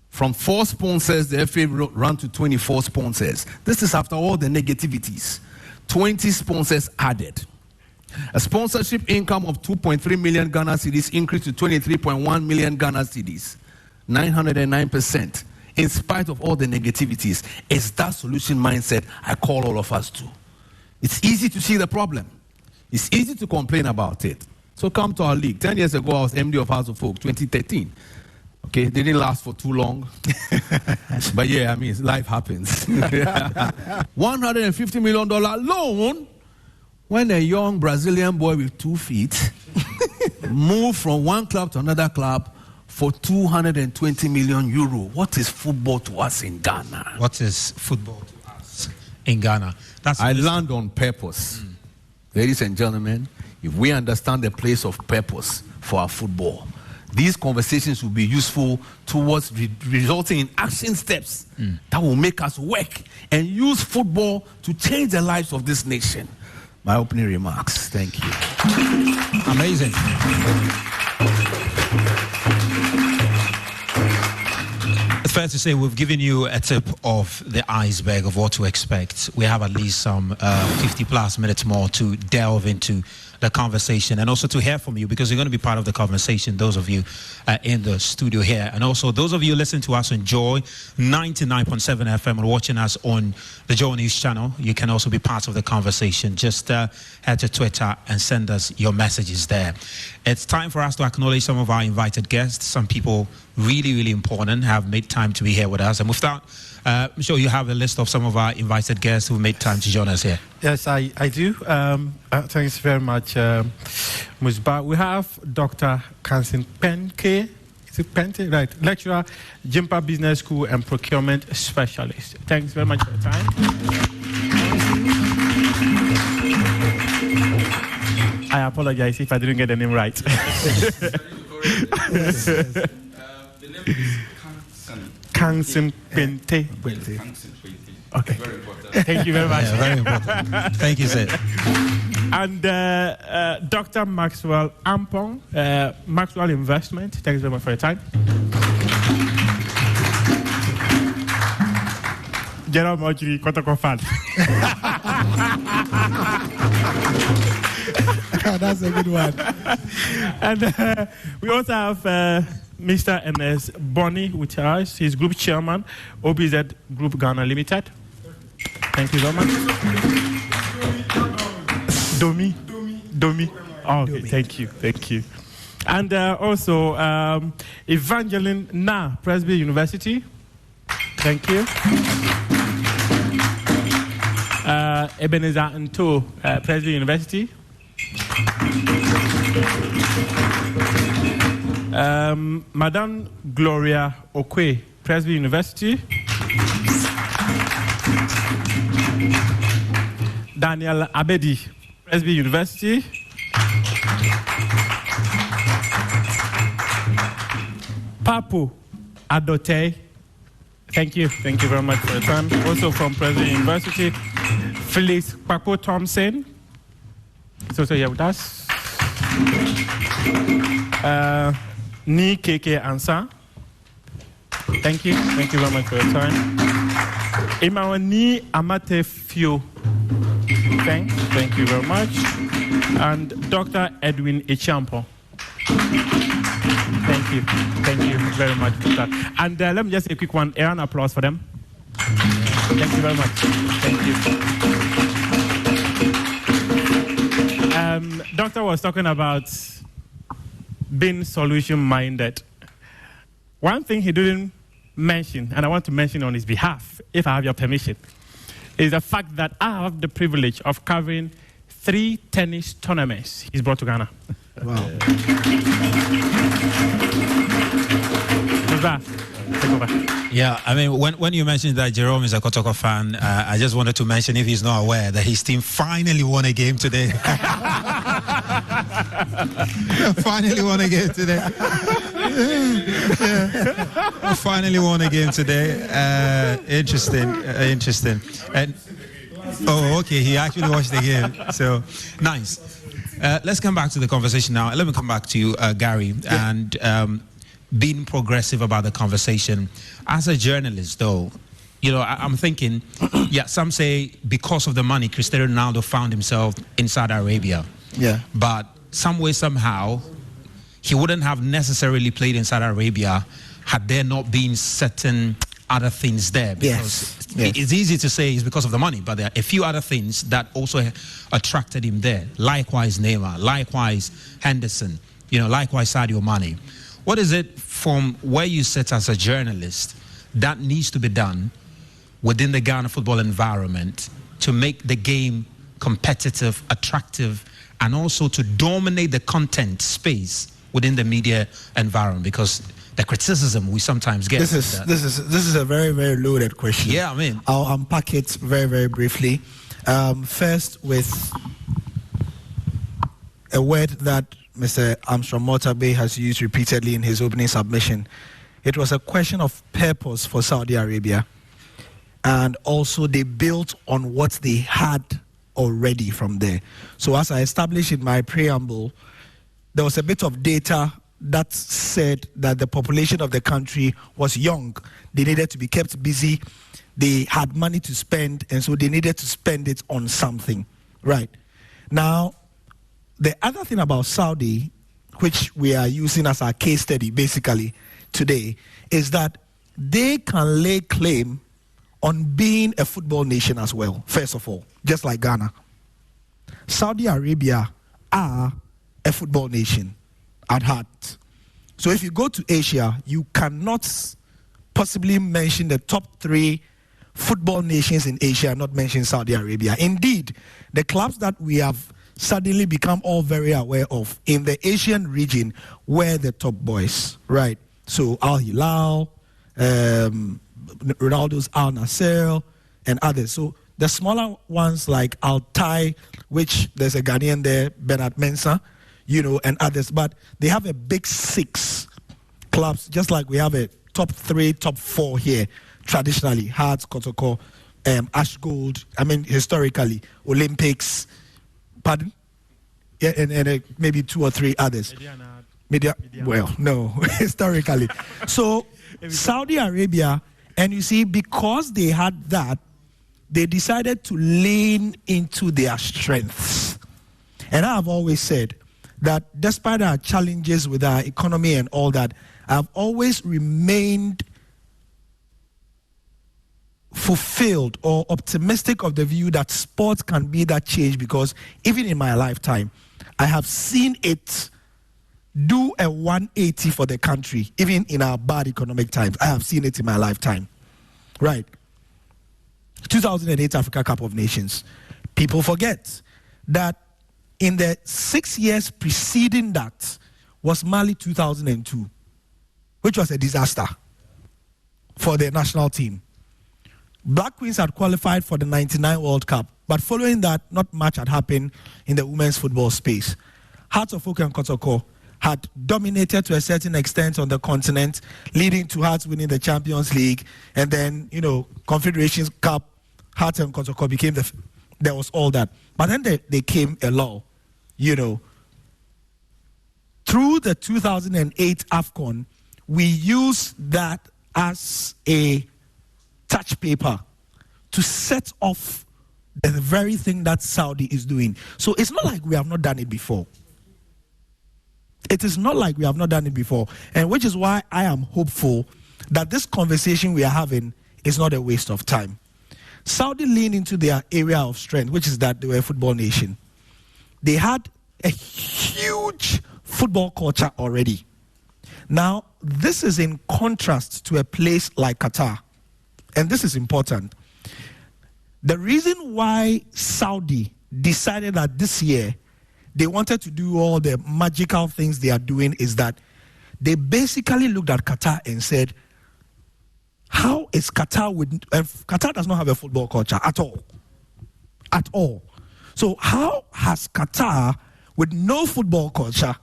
from 4 sponsors, the FA ran to 24 sponsors. This is after all the negativities. 20 sponsors added. A sponsorship income of 2.3 million Ghana cedis increased to 23.1 million Ghana cedis. 909%. In spite of all the negativities, it's that solution mindset I call all of us to. It's easy to see the problem. It's easy to complain about it. So come to our league. 10 years ago, I was MD of House of Folk, 2013. Okay, they didn't last for too long. But yeah, life happens. $150 million loan when a young Brazilian boy with 2 feet moved from one club to another club for 220 million euro. What is football to us in Ghana? What is football to us in Ghana? I land on purpose. Ladies and gentlemen, if we understand the place of purpose for our football, these conversations will be useful towards resulting in action steps that will make us work and use football to change the lives of this nation. My opening remarks. Thank you. Amazing. Fair to say we've given you a tip of the iceberg of what to expect. We have at least some 50 plus minutes more to delve into the conversation and also to hear from you, because you're going to be part of the conversation, those of you in the studio here, and also those of you listening to us on Joy 99.7 FM and watching us on the Joy News channel. You can also be part of the conversation. Just head to Twitter and send us your messages there. It's time for us to acknowledge some of our invited guests. Some people really important have made time to be here with us, and without I'm sure you have a list of some of our invited guests who made time to join us here. Yes, I do. Thanks very much, Musba. We have Dr. Kansin Penke. Is it Pente? Right. Lecturer, Jimpa Business School and Procurement Specialist. Thanks very much for your time. I apologize if I didn't get the name right. The name is Kansin Pente. Okay. Very important. Thank you very much. Yeah, very important. Thank you, sir. And Dr. Maxwell Ampong, Maxwell Investment. Thanks very much for your time. General Mojiri, Kotoko fan. That's a good one. And we also have Mr. Ernest Bonny with us. He's Group Chairman, OBZ Group Ghana Limited. Thank you very much. Domi. Oh, okay, thank you. And also Evangeline Na, Presby University. Thank you. Ebenezer Nto, Presby University. Madame Gloria Okwe, Presby University. Daniel Abedi, Presby University. Papu Adote. Thank you very much for your time. Also from Presby University. Felix Papo Thompson. It's also here with us. Ni Keke Ansa. Thank you very much for your time. Imawani Amate Fio. Thank you very much. And Dr. Edwin Echampo. Thank you very much for that. And let me just say a quick one. A round of applause for them. Thank you very much. Thank you. Doctor was talking about being solution-minded. One thing he didn't mention, and I want to mention on his behalf, if I have your permission, is the fact that I have the privilege of covering 3 tennis tournaments he's brought to Ghana. Wow. Take over. Yeah, I mean, when you mentioned that Jerome is a Kotoko fan, I just wanted to mention, if he's not aware, that his team finally won a game today. Finally won a game today. Finally won a game today. Interesting. And oh, okay, he actually watched the game. So, nice. Let's come back to the conversation now. Let me come back to you, Gary, and being progressive about the conversation. As a journalist, though, you know, I'm thinking, some say because of the money, Cristiano Ronaldo found himself in Saudi Arabia. Yeah. But some way, somehow, he wouldn't have necessarily played in Saudi Arabia had there not been certain other things there. Because it's easy to say it's because of the money, but there are a few other things that also attracted him there. Likewise, Neymar. Likewise, Henderson. You know, likewise, Sadio Mane. What is it from where you sit as a journalist that needs to be done within the Ghana football environment to make the game competitive, attractive, and also to dominate the content space within the media environment? Because the criticism we sometimes get. This is a very, very loaded question. Yeah, I mean, I'll unpack it very, very briefly. First, with a word that Mr. Armstrong Motabe has used repeatedly in his opening submission. It was a question of purpose for Saudi Arabia. And also they built on what they had already from there. So as I established in my preamble, there was a bit of data that said that the population of the country was young. They needed to be kept busy. They had money to spend, and so they needed to spend it on something. Right. Now, the other thing about Saudi, which we are using as our case study basically today, is that they can lay claim on being a football nation as well, first of all, just like Ghana. Saudi Arabia are a football nation at heart. So if you go to Asia, you cannot possibly mention the top 3 football nations in Asia and not mention Saudi Arabia. Indeed, the clubs that we have suddenly become all very aware of in the Asian region were the top boys, right? So Al Hilal, Ronaldo's Al Nassr, and others. So the smaller ones like Al Tai, which there's a Ghanaian there, Bernard Mensah, and others. But they have a big 6 clubs, just like we have a top 3, top 4 here, traditionally. Hearts, Kotoko, Ash Gold, historically, Olympics, pardon? Yeah, and maybe 2 or 3 others. Well, no, historically. So Saudi Arabia, and you see, because they had that, they decided to lean into their strengths. And I've always said that despite our challenges with our economy and all that, I've always remained fulfilled or optimistic of the view that sports can be that change, because even in my lifetime, I have seen it do a 180 for the country, even in our bad economic times. I have seen it in my lifetime. Right. 2008 Africa Cup of Nations. People forget that in the 6 years preceding that was Mali 2002, which was a disaster for the national team. Black Queens had qualified for the 99 World Cup, but following that, not much had happened in the women's football space. Hearts of Oak and Kotoko had dominated to a certain extent on the continent, leading to Hearts winning the Champions League, and then, Confederations Cup, Hearts and Kotoko became there was all that. But then they came along, Through the 2008 AFCON, we used that as a touch paper to set off the very thing that Saudi is doing. So it's not like we have not done it before. It is not like we have not done it before. And which is why I am hopeful that this conversation we are having is not a waste of time. Saudi leaned into their area of strength, which is that they were a football nation. They had a huge football culture already. Now, this is in contrast to a place like Qatar. And this is important. The reason why Saudi decided that this year they wanted to do all the magical things they are doing is that they basically looked at Qatar and said, how is Qatar Qatar does not have a football culture at all. At all. So how has Qatar, with no football culture,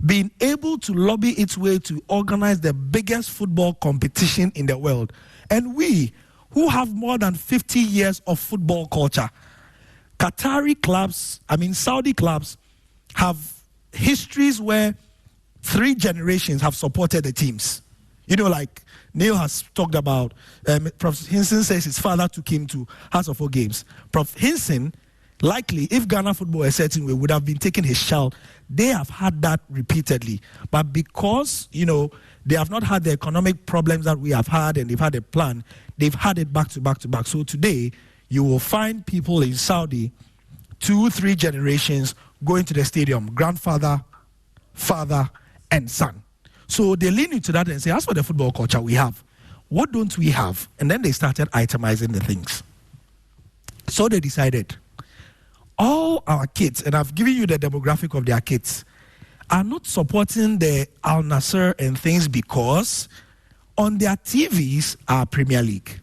been able to lobby its way to organize the biggest football competition in the world? And we, who have more than 50 years of football culture, Qatari clubs, Saudi clubs, have histories where 3 generations have supported the teams. Like Neil has talked about, Prof. Hinson says his father took him to House of Oak games. Prof. Hinson, likely, if Ghana football a certain way, would have been taking his child. They have had that repeatedly. But because, they have not had the economic problems that we have had, and they've had a plan, they've had it back to back to back. So today, you will find people in Saudi, 2-3 generations, going to the stadium, grandfather, father, and son. So they lean into that and say, as for the football culture we have, what don't we have? And then they started itemizing the things. So they decided, all our kids, and I've given you the demographic of their kids, are not supporting the Al Nassr and things because on their TVs are Premier League,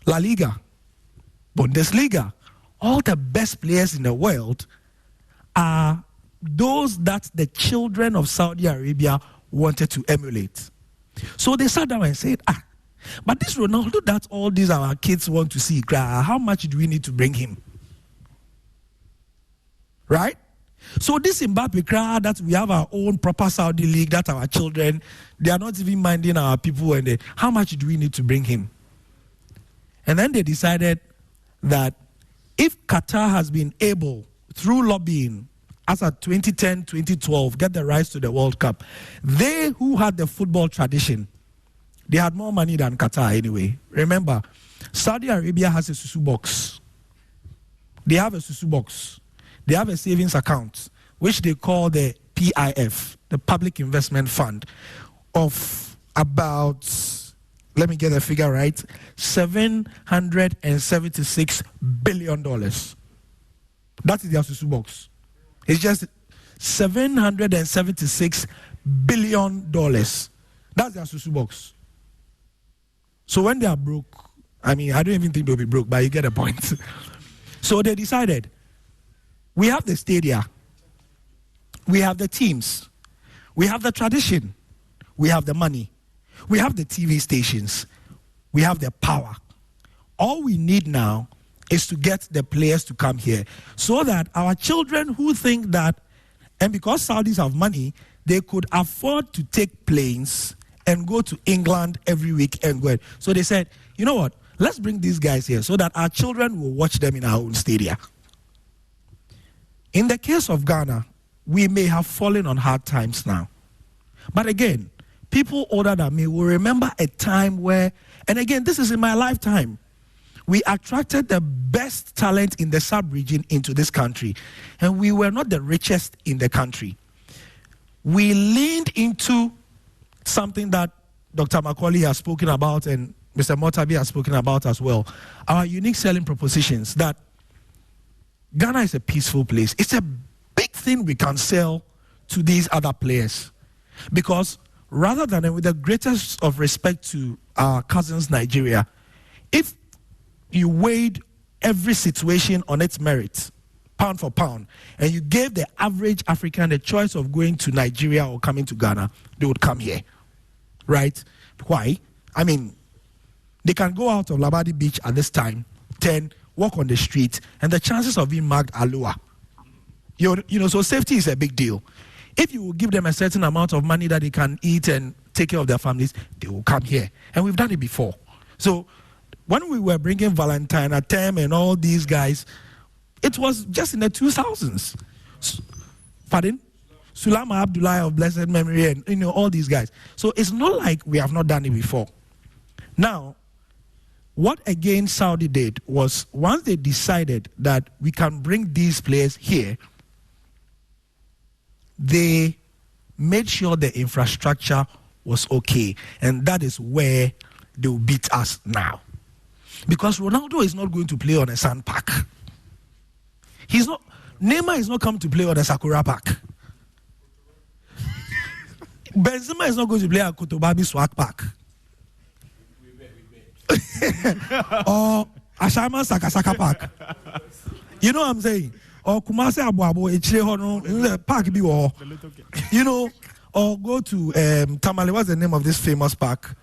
La Liga, Bundesliga. All the best players in the world are those that the children of Saudi Arabia wanted to emulate. So they sat down and said, but this Ronaldo that all these our kids want to see, how much do we need to bring him? Right? So this Mbappe crowd that we have our own proper Saudi league, that our children, they are not even minding our people, and how much do we need to bring him? And then they decided that if Qatar has been able, through lobbying, as at 2010, 2012, get the rights to the World Cup, they who had the football tradition, they had more money than Qatar anyway. Remember, Saudi Arabia has a susu box. They have a susu box. They have a savings account, which they call the PIF, the Public Investment Fund, of about, let me get the figure right, $776 billion. That is their susu box. It's just $776 billion. That's their susu box. So when they are broke, I mean, I don't even think they'll be broke, but you get a point. So they decided, we have the stadia, we have the teams, we have the tradition, we have the money, we have the TV stations, we have the power. All we need now is to get the players to come here so that our children who think that, and because Saudis have money, they could afford to take planes and go to England every week and go. So they said, you know what, let's bring these guys here so that our children will watch them in our own stadia. In the case of Ghana, we may have fallen on hard times now. But again, people older than me will remember a time where, and again, this is in my lifetime, we attracted the best talent in the sub-region into this country, and we were not the richest in the country. We leaned into something that Dr. Macaulay has spoken about and Mr. Motabi has spoken about as well, our unique selling propositions, that Ghana is a peaceful place. It's a big thing we can sell to these other players, because rather than, with the greatest of respect to our cousins Nigeria, if you weighed every situation on its merits, pound for pound, and you gave the average African the choice of going to Nigeria or coming to Ghana, they would come here, right? Why? I mean, they can go out of Labadi Beach at this time, 10, walk on the street, and the chances of being marked are lower. You know, so safety is a big deal. If you will give them a certain amount of money that they can eat and take care of their families, they will come here. And we've done it before. So when we were bringing Valentine, Atem, and all these guys, it was just in the 2000s. Pardon? Sulama Abdullah of blessed memory, and all these guys. So it's not like we have not done it before. Now, what again Saudi did was, once they decided that we can bring these players here, they made sure the infrastructure was okay, and that is where they will beat us now. Because Ronaldo is not going to play on a sand park. Neymar is not coming to play on a Sakura Park. Benzema is not going to play at Kotobabi Swag Park. Or Ashama Sakasaka Park. You know what I'm saying? Or Kumasi Abu Abu Echilehono Park Biwo. You know, or go to Tamale, what's the name of this famous park?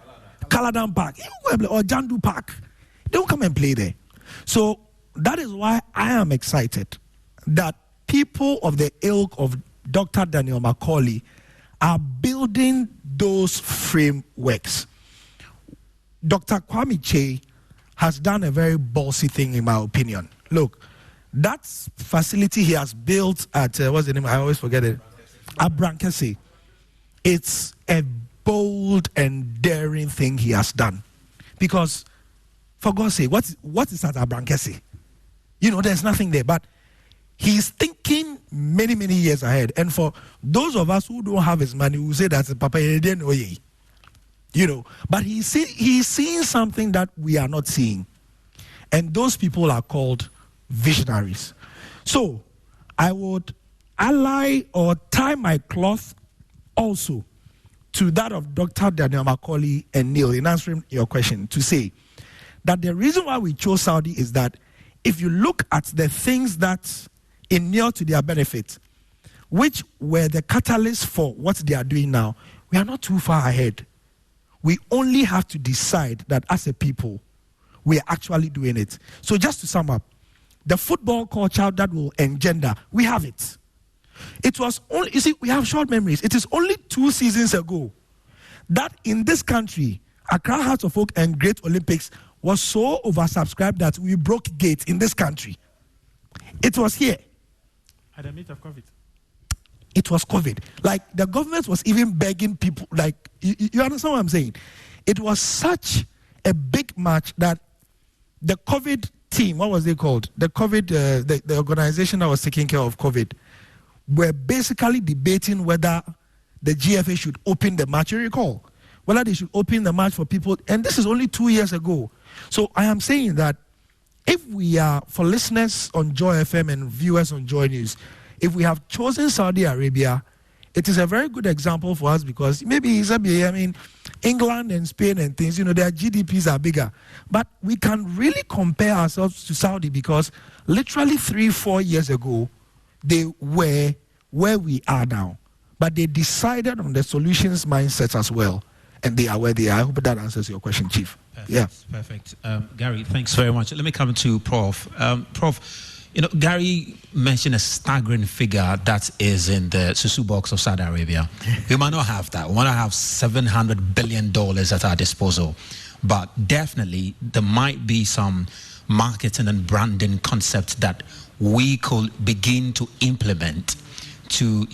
Kaladan Park. Or Jandu Park. They will come and play there. So that is why I am excited that people of the ilk of Dr. Daniel Macaulay are building those frameworks. Dr. Kwame Che has done a very ballsy thing, in my opinion. Look, that facility he has built at, what's the name? I always forget it. Abrankese. It's a bold and daring thing he has done. Because, for God's sake, what is at Abrankese? There's nothing there. But he's thinking many, many years ahead. And for those of us who don't have his money, who say that's Papa Yedenoye. But he's seeing something that we are not seeing. And those people are called visionaries. So I would ally or tie my cloth also to that of Dr. Daniel Macaulay and Neil in answering your question, to say that the reason why we chose Saudi is that if you look at the things that inure to their benefit, which were the catalyst for what they are doing now, we are not too far ahead. We only have to decide that as a people, we are actually doing it. So just to sum up, the football culture that will engender, we have it. It was only, you see, we have short memories. It is only 2 seasons ago that in this country, Accra Hearts of Oak and Great Olympics was so oversubscribed that we broke gates in this country. It was here. At the meat of COVID. It was COVID. Like, the government was even begging people, like, you understand what I'm saying? It was such a big match that the COVID team, what was they called? The COVID, the organization that was taking care of COVID, were basically debating whether the GFA should open the match. You recall? Whether they should open the match for people. And this is only 2 years ago. So I am saying that if we are, for listeners on Joy FM and viewers on Joy News, if we have chosen Saudi Arabia, it is a very good example for us because maybe, I mean, England and Spain and things, their GDPs are bigger. But we can really compare ourselves to Saudi because literally 3-4 years ago, they were where we are now. But they decided on the solutions mindset as well. And they are where they are. I hope that answers your question, Chief. Perfect, yeah. Perfect. Gary, thanks very much. Let me come to Prof. Prof, Gary mentioned a staggering figure that is in the Susu box of Saudi Arabia. We might not have that. We might not have $700 billion at our disposal. But definitely, there might be some marketing and branding concepts that we could begin to implement to,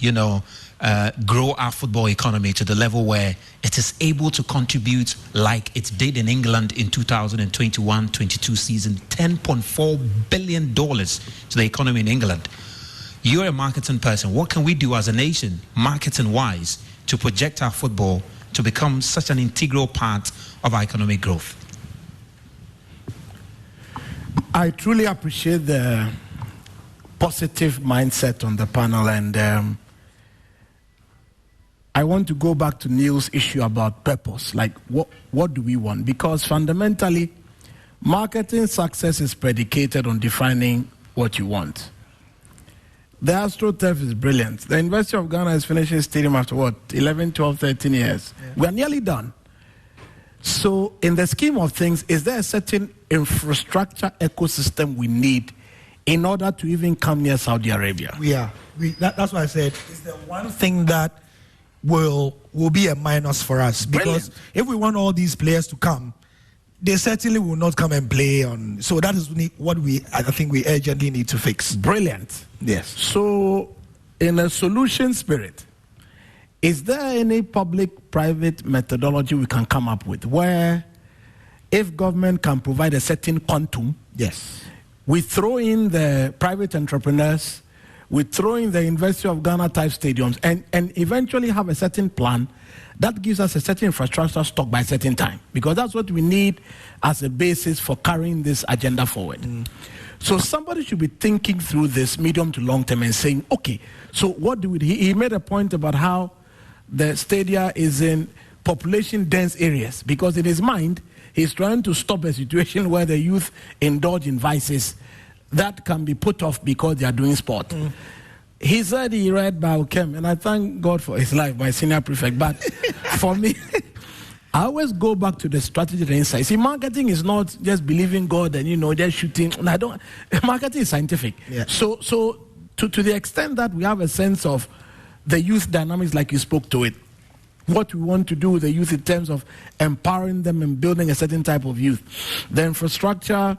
grow our football economy to the level where it is able to contribute like it did in England in 2021-22 season, $10.4 billion to the economy in England. You're a marketing person. What can we do as a nation, marketing-wise, to project our football to become such an integral part of our economic growth? I truly appreciate the positive mindset on the panel, and I want to go back to Neil's issue about purpose. Like, what do we want? Because fundamentally, marketing success is predicated on defining what you want. The AstroTurf is brilliant. The University of Ghana is finishing stadium after 11, 12, 13 years. Yeah. We are nearly done. So in the scheme of things, is there a certain infrastructure ecosystem we need in order to even come near Saudi Arabia? That's why I said it's the one thing that will be a minus for us. Because if we want all these players to come, they certainly will not come and play on. So that is what I think we urgently need to fix. Brilliant. Yes. So in a solution spirit, is there any public-private methodology we can come up with where if government can provide a certain quantum, yes, we throw in the private entrepreneurs, we throw in the University of Ghana type stadiums, and eventually have a certain plan that gives us a certain infrastructure stock by a certain time, because that's what we need as a basis for carrying this agenda forward. So somebody should be thinking through this medium to long term and saying, okay, so what do we do? He made a point about how the stadia is in population dense areas, because in his mind, he's trying to stop a situation where the youth indulge in vices that can be put off because they are doing sport. He said he read Biochem, and I thank God for his life, my senior prefect. But for me, I always go back to the strategy and insight. See, marketing is not just believing God and, just shooting. Marketing is scientific. Yeah. So to the extent that we have a sense of the youth dynamics, like you spoke to it, what we want to do with the youth in terms of empowering them and building a certain type of youth, the infrastructure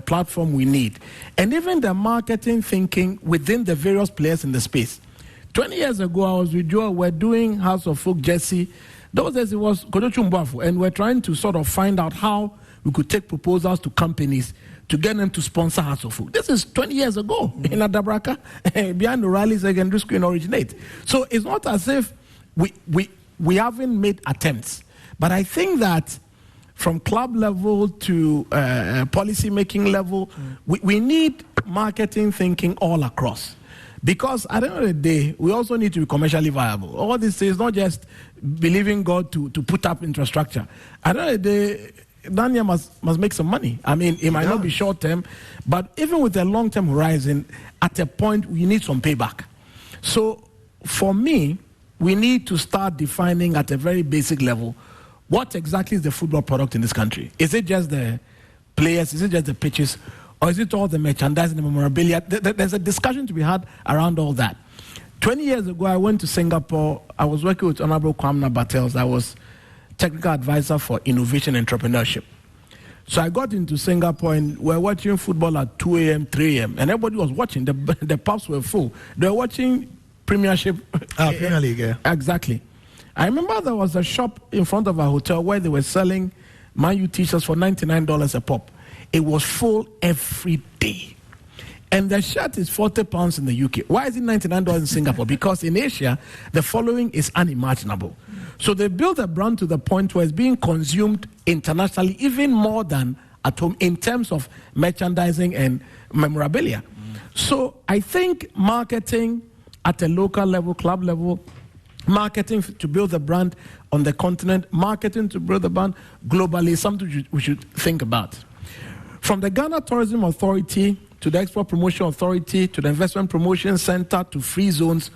platform we need, and even the marketing thinking within the various players in the space. 20 years ago, I was with Joe, we're doing House of Folk Jersey. Those days it was Kodochu Mbafu, and we're trying to sort of find out how we could take proposals to companies to get them to sponsor House of Folk. This is 20 years ago in Adabraka, behind the Riley Secondary School originate. So it's not as if we haven't made attempts. But I think that from club level to policy making level, we need marketing thinking all across. Because at the end of the day, we also need to be commercially viable. All this is not just believing God to put up infrastructure. At the end of the day, Daniel must make some money. I mean, it might not be short term, but even with a long term horizon, at a point, we need some payback. So for me, we need to start defining at a very basic level what exactly is the football product in this country. Is it just the players? Is it just the pitches? Or is it all the merchandise and the memorabilia? There's a discussion to be had around all that. 20 years ago, I went to Singapore. I was working with Honorable Kwamna Bartels. I was technical advisor for innovation and entrepreneurship. So I got into Singapore and we were watching football at 2 a.m., 3 a.m. And everybody was watching. The pubs were full. They were watching Premiership. Premier League, yeah. Exactly. I remember there was a shop in front of our hotel where they were selling Man U t-shirts for $99 a pop. It was full every day. And the shirt is £40 in the UK. Why is it $99 in Singapore? Because in Asia, the following is unimaginable. So they built a brand to the point where it's being consumed internationally, even more than at home in terms of merchandising and memorabilia. So I think marketing at a local level, club level, marketing to build the brand on the continent, marketing to build the brand globally is something we should think about. From the Ghana Tourism Authority to the Export Promotion Authority to the Investment Promotion Center to Free Zones,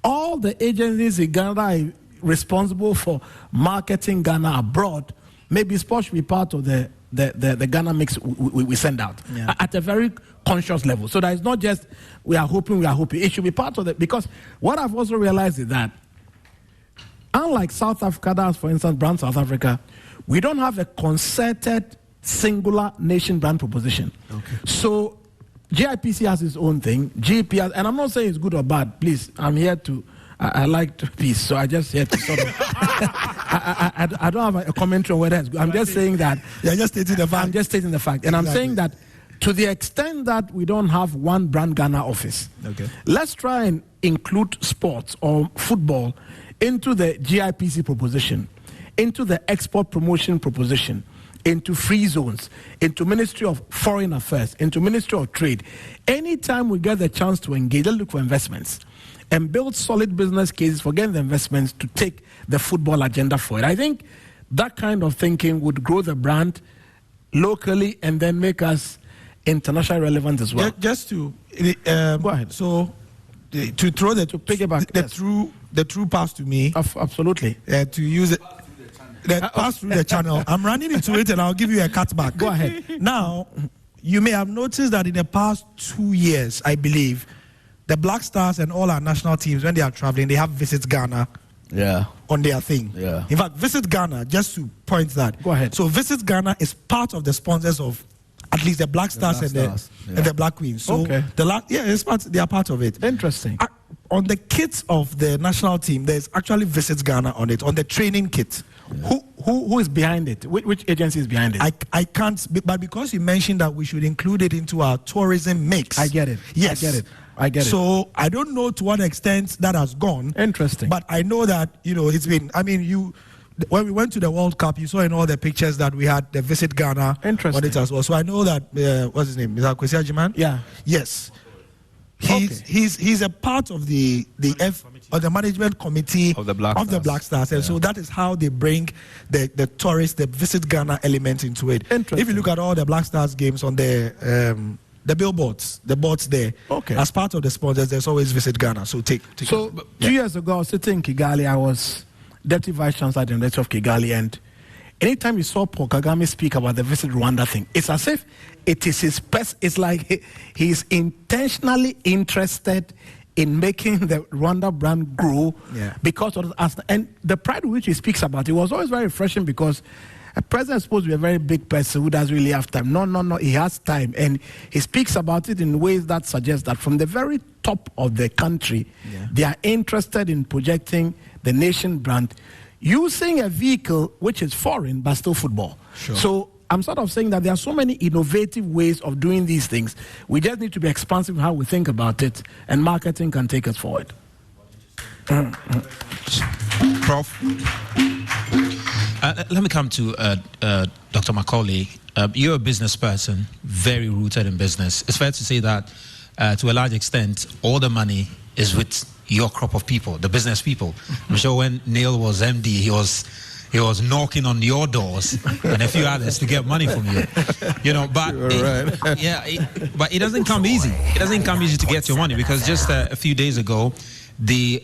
all the agencies in Ghana are responsible for marketing Ghana abroad. Maybe sports should be part of the Ghana mix we send out at a very conscious level. So that it's not just we are hoping. It should be part of it. Because what I've also realized is that unlike South Africa, that's for instance Brand South Africa, we don't have a concerted singular nation brand proposition. Okay. So GIPC has its own thing, GP has, and I'm not saying it's good or bad, please, I'm here to, I like peace, so I just here to sort of, I don't have a commentary on whether it's good. I'm just saying that. You're just stating the fact. I'm just stating the fact. And I'm saying that to the extent that we don't have one brand Ghana office, let's try and include sports or football into the GIPC proposition, into the export promotion proposition, into free zones, into Ministry of Foreign Affairs, into Ministry of Trade. Anytime we get the chance to engage, let's look for investments and build solid business cases for getting the investments to take the football agenda forward. I think that kind of thinking would grow the brand locally and then make us internationally relevant as well. Just to go ahead. So to throw the true pass to me. Absolutely. To use it. That pass through the channel. I'm running into it and I'll give you a cutback. Go ahead. Now, you may have noticed that in the past 2 years, I believe, the Black Stars and all our national teams, when they are traveling, they have Visit Ghana on their thing. Yeah. In fact, Visit Ghana, just to point that. Go ahead. So Visit Ghana is part of the sponsors of at least the Black Stars and the Black Queens. So they are part of it. Interesting. On the kits of the national team, there's actually Visit Ghana on it, on the training kit. Yeah. Who is behind it? Which agency is behind it? I can't, but because you mentioned that we should include it into our tourism mix. I get it. Yes. I get it. So I don't know to what extent that has gone. Interesting. But I know that, it's been, when we went to the World Cup, you saw in all the pictures that we had the Visit Ghana on it as well. So I know that, what's his name? Is that Kwesi Ajiman? Yeah. Yes. He's a part of the management committee of the Black Stars. And so that is how they bring the tourist, the Visit Ghana element into it. Interesting. If you look at all the Black Stars games on the billboards, the boards there, as part of the sponsors, there's always Visit Ghana. So take 2 years ago, I was sitting in Kigali. I was Deputy Vice Chancellor at the University of Kigali, and anytime you saw Paul Kagame speak about the Visit Rwanda thing, it's as if it is his best. It's like he's intentionally interested in making the Rwanda brand grow because of us. And the pride with which he speaks about it was always very refreshing, because a president is supposed to be a very big person who doesn't really have time. No, he has time. And he speaks about it in ways that suggest that from the very top of the country, they are interested in projecting the nation brand using a vehicle which is foreign but still football. Sure. So I'm sort of saying that there are so many innovative ways of doing these things. We just need to be expansive in how we think about it, and marketing can take us forward. Prof, let me come to Dr. Macaulay. You're a business person, very rooted in business. It's fair to say that to a large extent, all the money is with your crop of people, the business people. I'm sure when Neil was MD, he was knocking on your doors and a few others to get money from you. But but it doesn't come easy. It doesn't come easy to get your money, because just a few days ago, the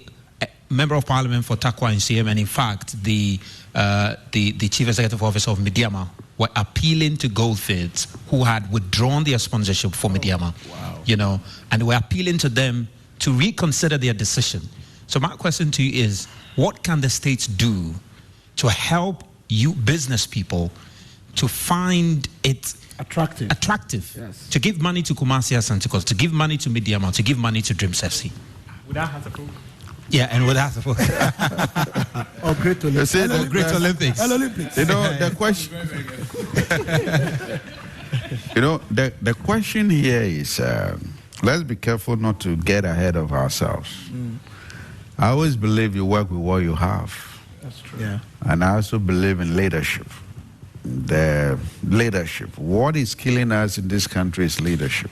Member of Parliament for Takwa and CM, and in fact the Chief Executive Officer of Mediama, were appealing to Goldfields, who had withdrawn their sponsorship for Mediama. And they were appealing to them to reconsider their decision. So my question to you is, what can the states do to help you business people to find it attractive Yes. to give money to Kumasi Asante Coast, to give money to Mediama, to give money to Dreams FC? Without has a program. Yeah, and without the Or Great Olympics. You see, Great Olympics. Olympics. You know, the question. You know, the question here is, let's be careful not to get ahead of ourselves. I always believe you work with what you have. That's true. Yeah. And I also believe in leadership. The leadership. What is killing us in this country is leadership.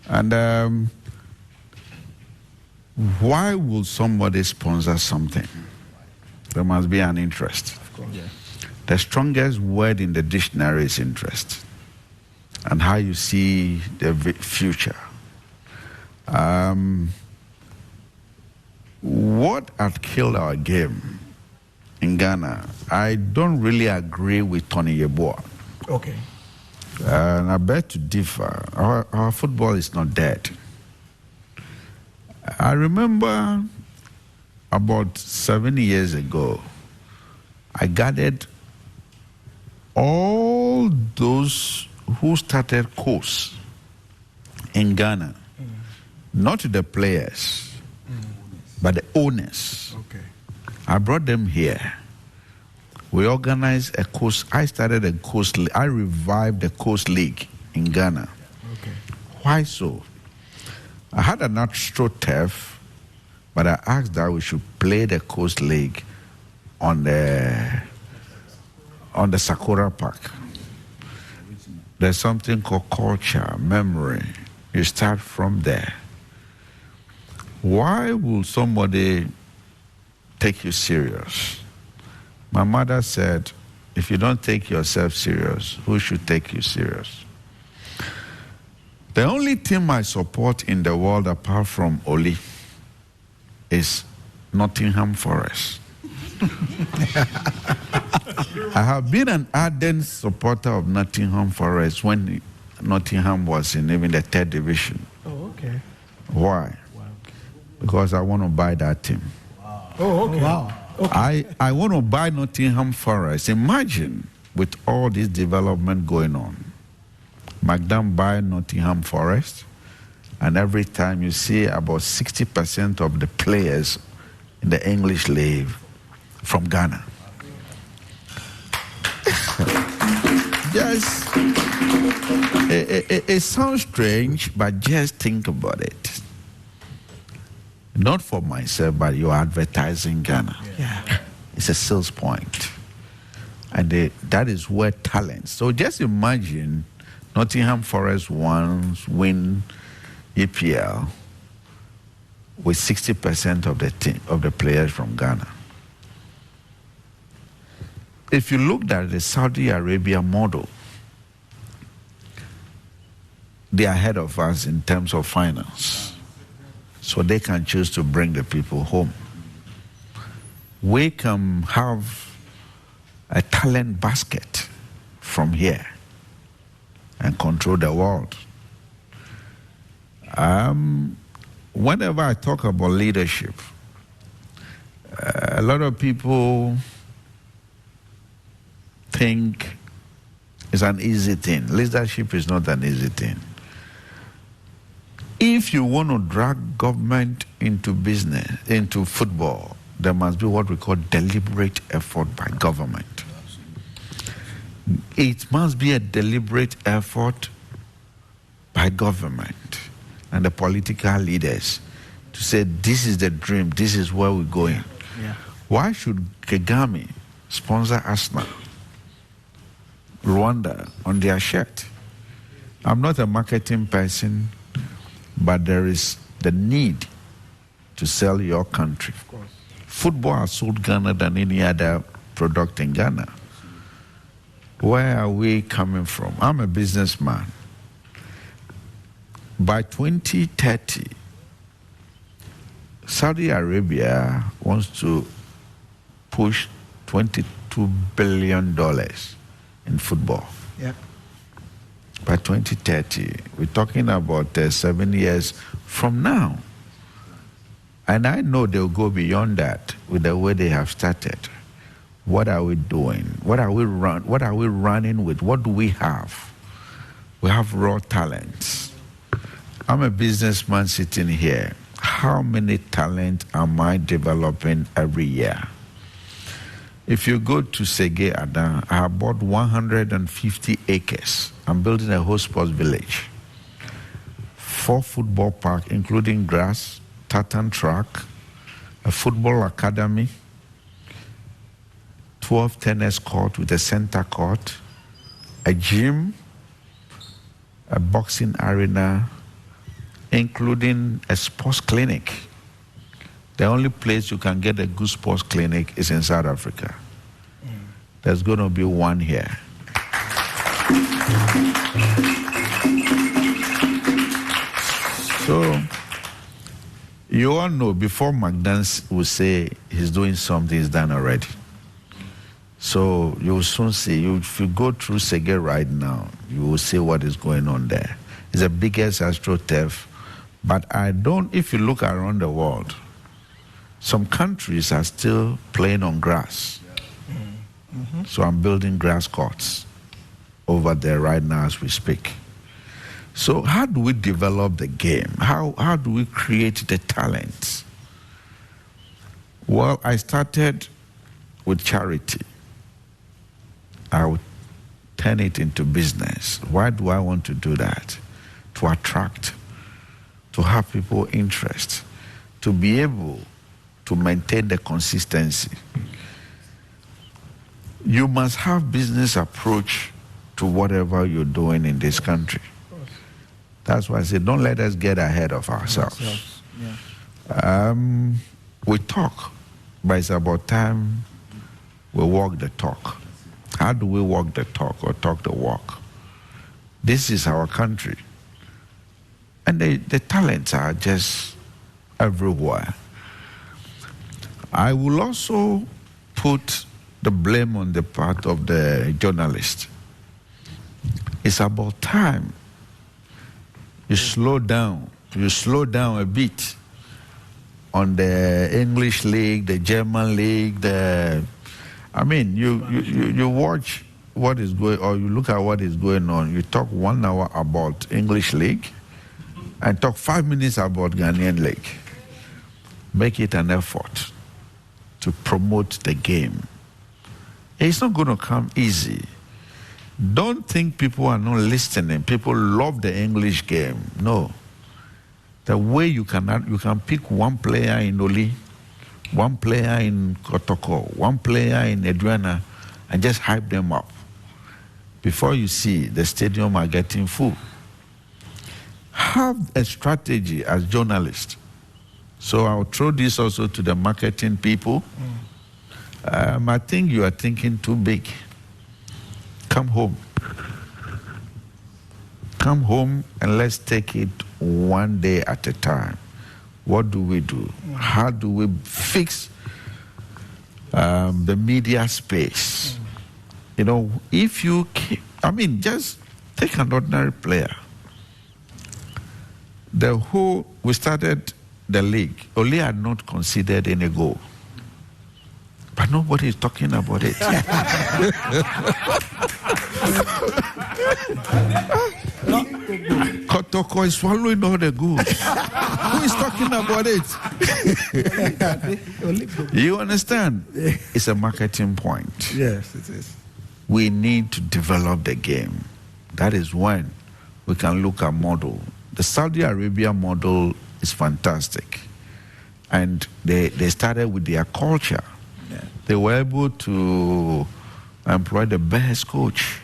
And why will somebody sponsor something? There must be an interest. Of course. Yeah. The strongest word in the dictionary is interest, and how you see the future. What had killed our game in Ghana, I don't really agree with Tony Yeboah. Okay. And I beg to differ. Our football is not dead. I remember about 7 years ago, I gathered all those who started course in Ghana, not the players, but the owners. Okay. I brought them here. We organized a course. I started a course. I revived the course league in Ghana. Okay. Why so? I had an AstroTurf, but I asked that we should play the coast league on the Sakura Park. There's something called culture, memory. You start from there. Why will somebody take you serious? My mother said, if you don't take yourself serious, who should take you serious? The only team I support in the world apart from Oli is Nottingham Forest. I have been an ardent supporter of Nottingham Forest when Nottingham was in even the 3rd division. Oh, okay. Why? Wow. Because I want to buy that team. Oh, okay. Wow. Okay. I want to buy Nottingham Forest. Imagine with all this development going on. McDonald buy Nottingham Forest, and every time you see about 60% of the players in the English league from Ghana. Just, it sounds strange, but just think about it. Not for myself, but you're advertising Ghana. Yeah. It's a sales point. And that is where talent. So just imagine Nottingham Forest win EPL with 60% of the team, of the players from Ghana. If you looked at the Saudi Arabia model, they are ahead of us in terms of finance. So they can choose to bring the people home. We can have a talent basket from here and control the world. Whenever I talk about leadership, a lot of people think it's an easy thing. Leadership is not an easy thing. If you want to drag government into business, into football, there must be what we call deliberate effort by government. It must be a deliberate effort by government and the political leaders to say, this is the dream, this is where we're going. Yeah. Why should Kagame sponsor Arsenal, Rwanda on their shirt? I'm not a marketing person, but there is the need to sell your country. Of course. Football has sold Ghana than any other product in Ghana. Where are we coming from? I'm a businessman. By 2030, Saudi Arabia wants to push $22 billion in football. Yeah. By 2030, we're talking about 7 years from now. And I know they'll go beyond that with the way they have started. What are we doing? What are we running with? What do we have? We have raw talents. I'm a businessman sitting here. How many talent am I developing every year? If you go to Sege Adan, I have bought 150 acres. I'm building a whole sports village. 4 football parks, including grass, tartan track, a football academy, 12 tennis court with a center court, a gym, a boxing arena, including a sports clinic. The only place you can get a good sports clinic is in South Africa. There's going to be one here. So, you all know before McDonald's will say he's doing something, he's done already. So you will soon see, if you go through Sege right now, you will see what is going on there. It's the biggest astroturf. But if you look around the world, some countries are still playing on grass. Mm-hmm. So I'm building grass courts over there right now as we speak. So how do we develop the game? How do we create the talent? Well, I started with charity. I would turn it into business. Why do I want to do that? To attract, to have people interest, to be able to maintain the consistency. You must have business approach to whatever you're doing in this country. That's why I say, don't let us get ahead of ourselves. Yeah. We talk, but it's about time we walk the talk. How do we walk the talk or talk the walk? This is our country. And the talents are just everywhere. I will also put the blame on the part of the journalist. It's about time you slow down a bit on the English league, the German league, you watch what is going, or you look at what is going on. You talk 1 hour about English league and talk 5 minutes about Ghanaian league. Make it an effort to promote the game. It's not going to come easy. Don't think people are not listening. People love the English game. No. The way you can pick one player in Oli, one player in Kotoko, one player in Adriana, and just hype them up. Before you see, the stadium are getting full. Have a strategy as journalists. So I'll throw this also to the marketing people. I think you are thinking too big. Come home. Come home and let's take it one day at a time. What do we do? How do we fix the media space? You know, if you, just take an ordinary player. We started the league. Oli had not considered any goal. But nobody is talking about it. Kotoko is swallowing all the goods. Who is talking about it? You understand? It's a marketing point. Yes, it is. We need to develop the game. That is when we can look at model. The Saudi Arabia model is fantastic. And they started with their culture. Yeah. They were able to employ the best coach.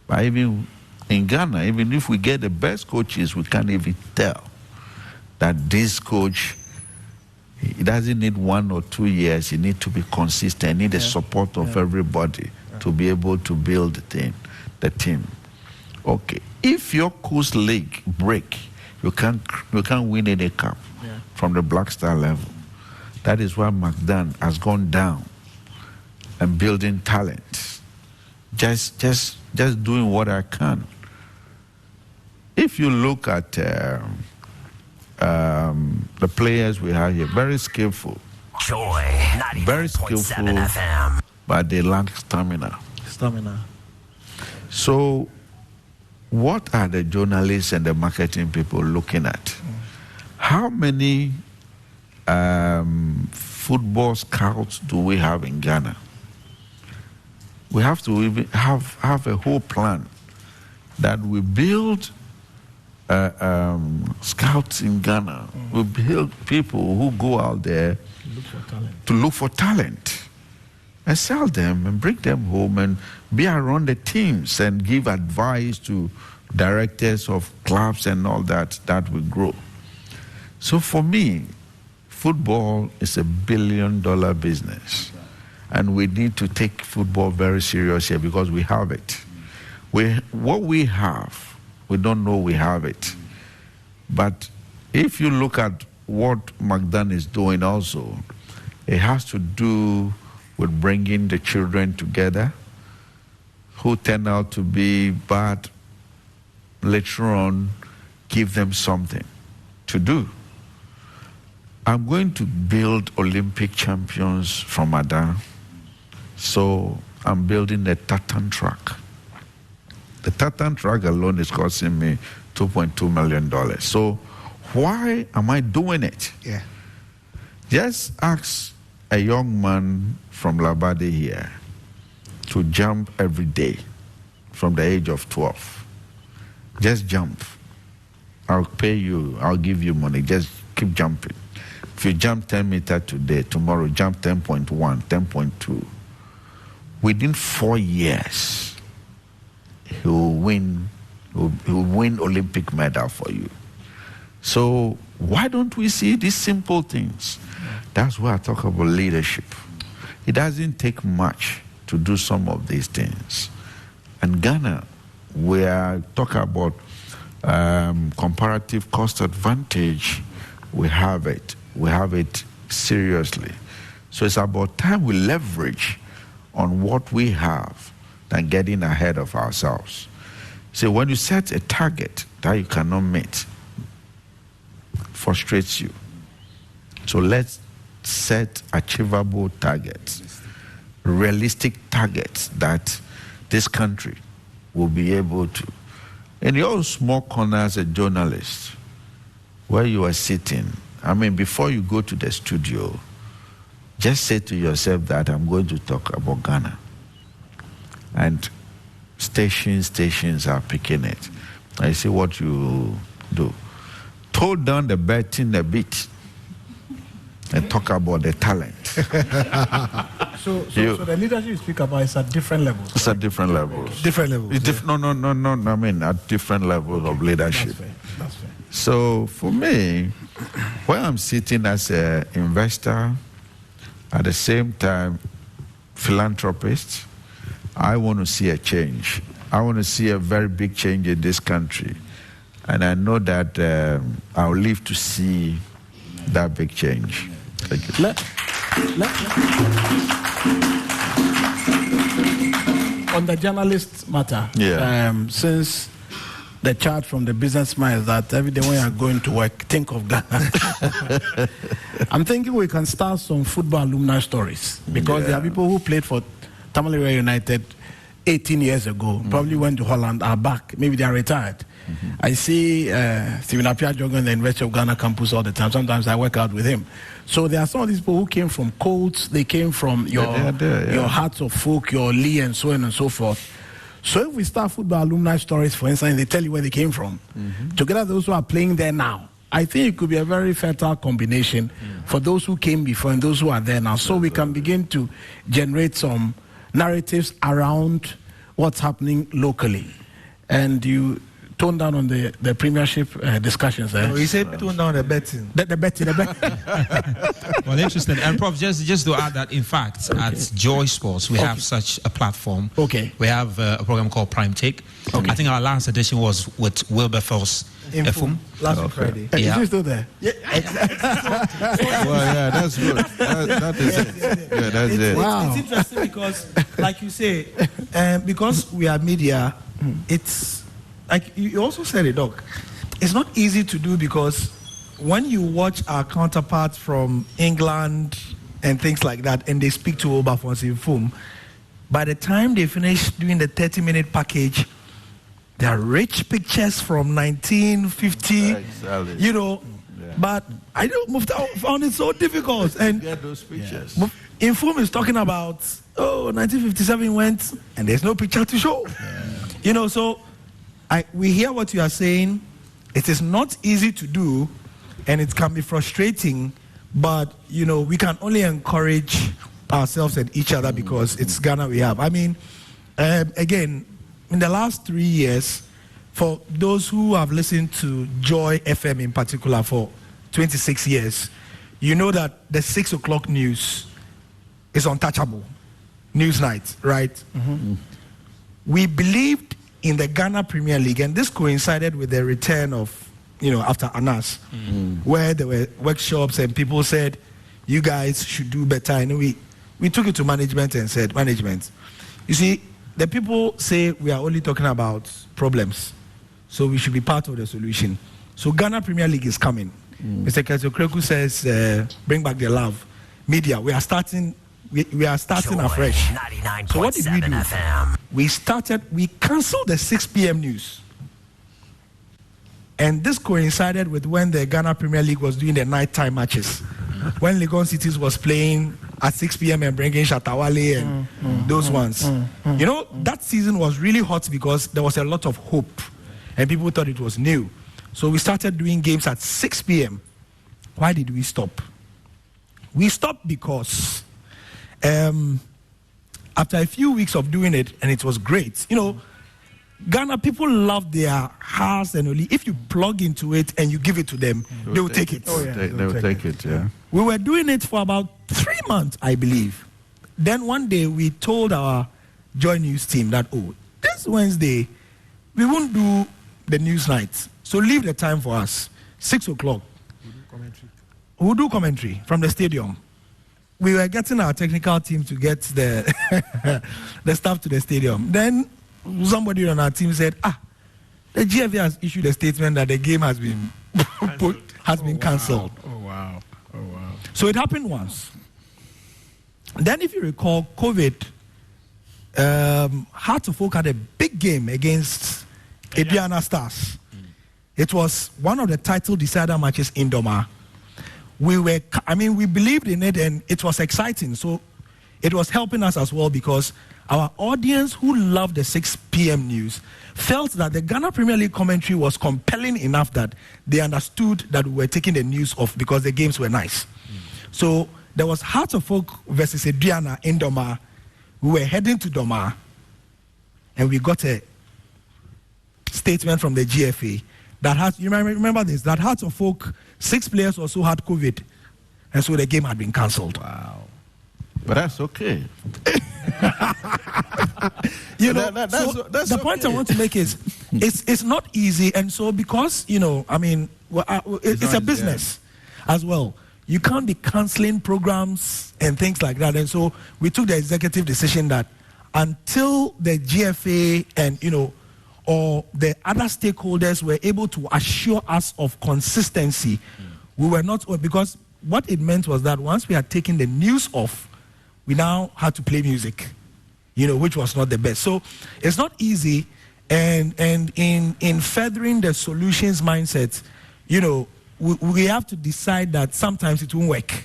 But even in Ghana, even if we get the best coaches, we can't even tell that this coach, he doesn't need 1 or 2 years. He needs to be consistent. He needs the support of everybody to be able to build the team. Okay. If your coach league break, you can't win any cup from the Black Star level. That is why McDonald has gone down and building talent. Just doing what I can. If you look at the players we have here, very skillful. Joy, Very 99.7 skillful, FM. but they lack stamina. So, what are the journalists and the marketing people looking at? How many football scouts do we have in Ghana? We have to even have a whole plan that we build scouts in Ghana. We build people who go out there to look for talent and sell them and bring them home and be around the teams and give advice to directors of clubs and all that will grow. So for me, football is a $1 billion business. And we need to take football very seriously because we have it. What we have, we don't know we have it. But if you look at what McDan is doing also, it has to do with bringing the children together who turn out to be bad. Later on, give them something to do. I'm going to build Olympic champions from Adan. So I'm building a tartan track. The tartan track alone is costing me $2.2 million. So why am I doing it? Yeah. Just ask a young man from Labade here to jump every day from the age of 12. Just jump. I'll pay you, I'll give you money. Just keep jumping. If you jump 10 meters today, tomorrow jump 10.1, 10.2. Within 4 years, he will win Olympic medal for you. So why don't we see these simple things? That's why I talk about leadership. It doesn't take much to do some of these things. And Ghana, we are talking about comparative cost advantage. We have it. We have it seriously. So it's about time we leverage on what we have than getting ahead of ourselves. So when you set a target that you cannot meet, frustrates you. So let's set achievable targets, realistic targets that this country will be able to. In your small corner as a journalist, where you are sitting, I mean, before you go to the studio, just say to yourself that I'm going to talk about Ghana. And stations are picking it. I see what you do. Tone down the betting a bit and talk about the talent. So the leadership you speak about is at different levels. It's at different levels. Different levels. No. I mean, at different levels of leadership. That's fair. So for me, where I'm sitting as an investor, at the same time, philanthropist, I want to see a change. I want to see a very big change in this country. And I know that I'll live to see that big change. Thank you. On the journalist matter, since the chart from the businessman is that every day when you're going to work, think of Ghana. I'm thinking we can start some football alumni stories because there are people who played for Tamale United 18 years ago, probably went to Holland, are back, maybe they are retired. I see Stephen Appiah jogging in the University of Ghana campus all the time. Sometimes I work out with him. So there are some of these people who came from Colts, they came from your Hearts of Folk, your Lee, and so on and so forth. So if we start football alumni stories, for instance, they tell you where they came from, together those who are playing there now, I think it could be a very fertile combination for those who came before and those who are there now. So we can begin to generate some narratives around what's happening locally. And you tone down on the premiership discussions there. No, he said tone down the betting. The betting. Well, interesting. And Prof, just to add that, in fact, at Joy Sports, we have such a platform. Okay. We have a program called Prime Take. I think our last edition was with Wilberforce Efum. Last Friday. Is he still there? Yeah, Well, yeah, that's good. That is it. Yeah, that's it. It's interesting because, like you say, because we are media, it's like you also said it, Doc. It's not easy to do because when you watch our counterparts from England and things like that, and they speak to Obafons in Fum, by the time they finish doing the 30-minute package, there are rich pictures from 1950, Exactly. you know. Yeah. But I found it so difficult. And get those pictures. Infum is talking about, 1957 went, and there's no picture to show. Yeah. You know, so we hear what you are saying. It is not easy to do, and it can be frustrating, but, you know, we can only encourage ourselves and each other because it's Ghana we have. I mean, again, in the last 3 years, for those who have listened to Joy FM in particular for 26 years, you know that the 6 o'clock news is untouchable. Newsnight, right? Mm-hmm. We believed in the Ghana Premier League, and this coincided with the return of, you know, after Anas, where there were workshops and people said, you guys should do better. And we took it to management and said, management, you see, the people say we are only talking about problems, so we should be part of the solution. So Ghana Premier League is coming. Mr. Kesokreku says, bring back the love. Media, we are starting afresh. So what did we do? FM. We canceled the 6 p.m. news. And this coincided with when the Ghana Premier League was doing the nighttime matches. When Legon Cities was playing at 6 p.m. and bringing Shatawale and those ones. You know, that season was really hot because there was a lot of hope and people thought it was new. So we started doing games at 6 p.m. Why did we stop? We stopped because after a few weeks of doing it, and it was great, you know, Ghana people love their house, and only if you plug into it and you give it to them, they will take it. Oh, yeah. They will take it, yeah. We were doing it for about 3 months, I believe. Then one day we told our Joy News team that, this Wednesday, we won't do the news night. So leave the time for us. 6 o'clock. We'll do commentary from the stadium. We were getting our technical team to get the staff to the stadium. Then somebody on our team said, the GFA has issued a statement that the game has been cancelled. Oh, wow. So it happened once. Then if you recall, COVID, Heart of Oak had a big game against Aduana Stars. It was one of the title decider matches in Doma. We believed in it and it was exciting. So it was helping us as well because our audience who loved the 6 p.m. news felt that the Ghana Premier League commentary was compelling enough that they understood that we were taking the news off because the games were nice. So there was Heart of Oak versus Aduana in Doma. We were heading to Doma and we got a statement from the GFA that remember this, that Heart of Oak, 6 players also had COVID, and so the game had been cancelled. Wow. But that's okay. You know, that's the point I want to make is it's not easy, and so because, you know, I mean, it's a business as well. You can't be cancelling programs and things like that, and so we took the executive decision that until the GFA and, you know, or the other stakeholders were able to assure us of consistency, we were not, because what it meant was that once we had taken the news off, we now had to play music, you know, which was not the best. So it's not easy, and in furthering the solutions mindset, you know, we have to decide that sometimes it won't work,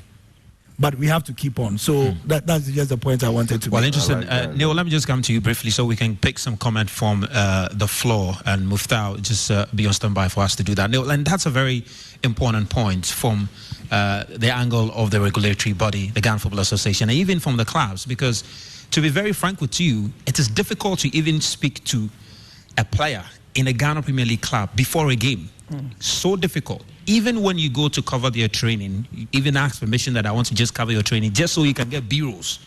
but we have to keep on. So that's just the point I wanted to make. Well, interesting. Neil, let me just come to you briefly so we can pick some comment from the floor, and Muftau, just be on standby for us to do that. Neil, and that's a very important point from the angle of the regulatory body, the Ghana Football Association, and even from the clubs, because to be very frank with you, it is difficult to even speak to a player in a Ghana Premier League club before a game. So difficult. Even when you go to cover their training, you even ask permission that I want to just cover your training just so you can get B-rolls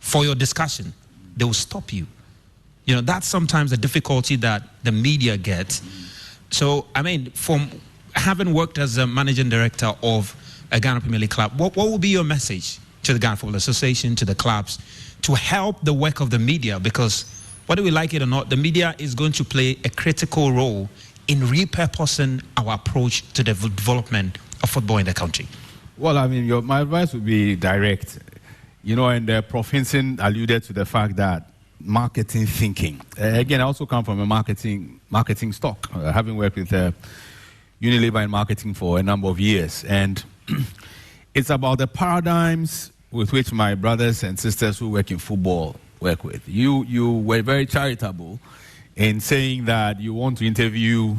for your discussion. They will stop you. You know, that's sometimes the difficulty that the media gets. So, I mean, from having worked as a managing director of a Ghana Premier League club, what will be your message to the Ghana Football Association, to the clubs, to help the work of the media? Because whether we like it or not, the media is going to play a critical role in repurposing our approach to the development of football in the country? Well, I mean, my advice would be direct. And Prof. Hinson alluded to the fact that marketing thinking. Again, I also come from a marketing stock, having worked with Unilever in marketing for a number of years. And it's about the paradigms with which my brothers and sisters who work in football work with. You were very charitable in saying that you want to interview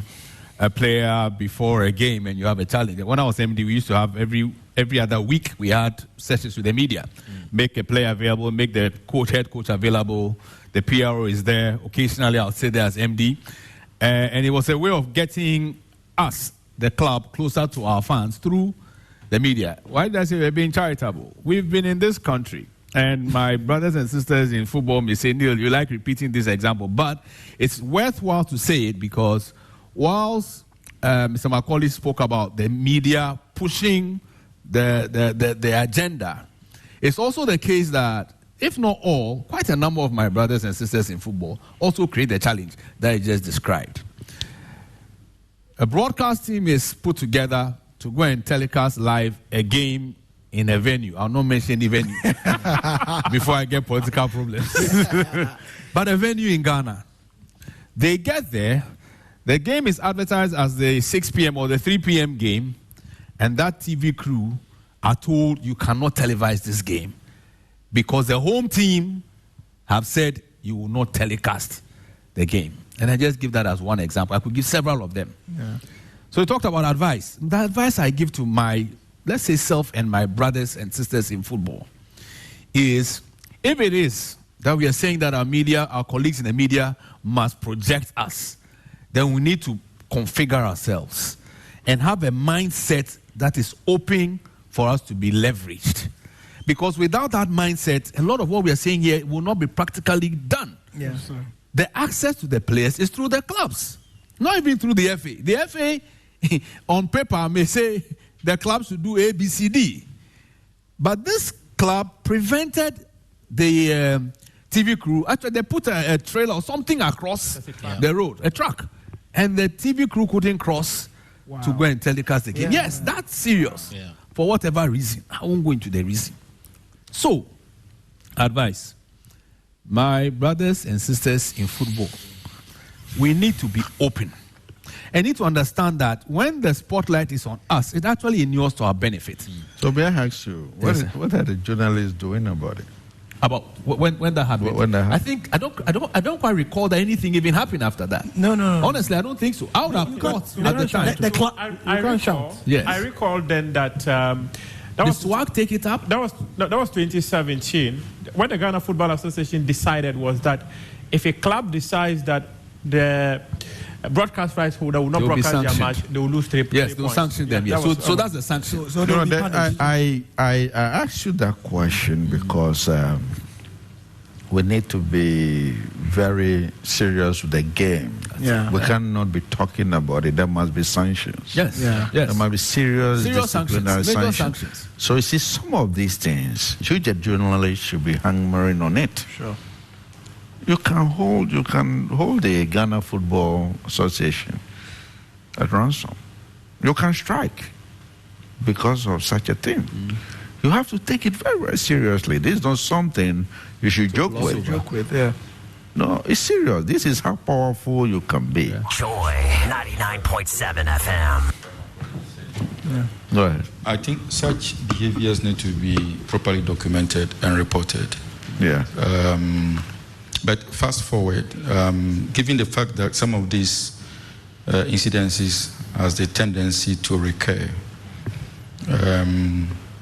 a player before a game and you have a challenge. When I was MD, we used to have every other week we had sessions with the media. Make a player available, make the head coach available. The PRO is there. Occasionally I'll sit there as MD. And it was a way of getting us, the club, closer to our fans through the media. Why did I say we're being charitable? We've been in this country, and my brothers and sisters in football may say, Neil, you like repeating this example, but it's worthwhile to say it because whilst Mr. Macaulay spoke about the media pushing the agenda, it's also the case that, if not all, quite a number of my brothers and sisters in football also create the challenge that I just described. A broadcast team is put together to go and telecast live a game in a venue. I'll not mention any venue before I get political problems. But a venue in Ghana. They get there, the game is advertised as the 6 p.m. or the 3 p.m. game, and that TV crew are told you cannot televise this game because the home team have said you will not telecast the game. And I just give that as one example. I could give several of them. Yeah. So we talked about advice. The advice I give to my, let's say, self and my brothers and sisters in football is, if it is that we are saying that our media, our colleagues in the media must project us, then we need to configure ourselves and have a mindset that is open for us to be leveraged. Because without that mindset, a lot of what we are saying here will not be practically done. Yeah. The access to the players is through the clubs, not even through the FA. The FA, on paper, may say the clubs should do A, B, C, D. But this club prevented the TV crew. Actually, they put a trailer or something across the road, a truck. And the TV crew couldn't cross to go and telecast the game. Yeah. Yes, that's serious. Yeah. For whatever reason. I won't go into the reason. So, advice. My brothers and sisters in football, we need to be open. And need to understand that when the spotlight is on us, it actually inures to our benefit. So may I ask you, what are the journalists doing about it? About when that happened? When that happened? I think I don't quite recall that anything even happened after that. No. Honestly, I don't think so. I would have thought at the time. I recall then that. Did SWAG take it up? That was 2017. What the Ghana Football Association decided was that if a club decides that the broadcast rights holder will not broadcast their match, they will lose 3 points. Yes, they will sanction them. Yes. So that's the sanction. I asked you that question because we need to be very serious with the game. Yeah. We cannot be talking about it. There must be sanctions. Yes. Yeah. Yes. There must be serious disciplinary sanctions. So you see, some of these things, you journalists should be hammering on it. Sure. You can hold the Ghana Football Association at ransom. You can strike because of such a thing. You have to take it very, very seriously. This is not something you should joke with. Yeah. No, it's serious. This is how powerful you can be. Yeah. Joy 99.7 FM. Yeah. Go ahead. I think such behaviors need to be properly documented and reported. Yeah. But fast forward, given the fact that some of these incidences has the tendency to recur,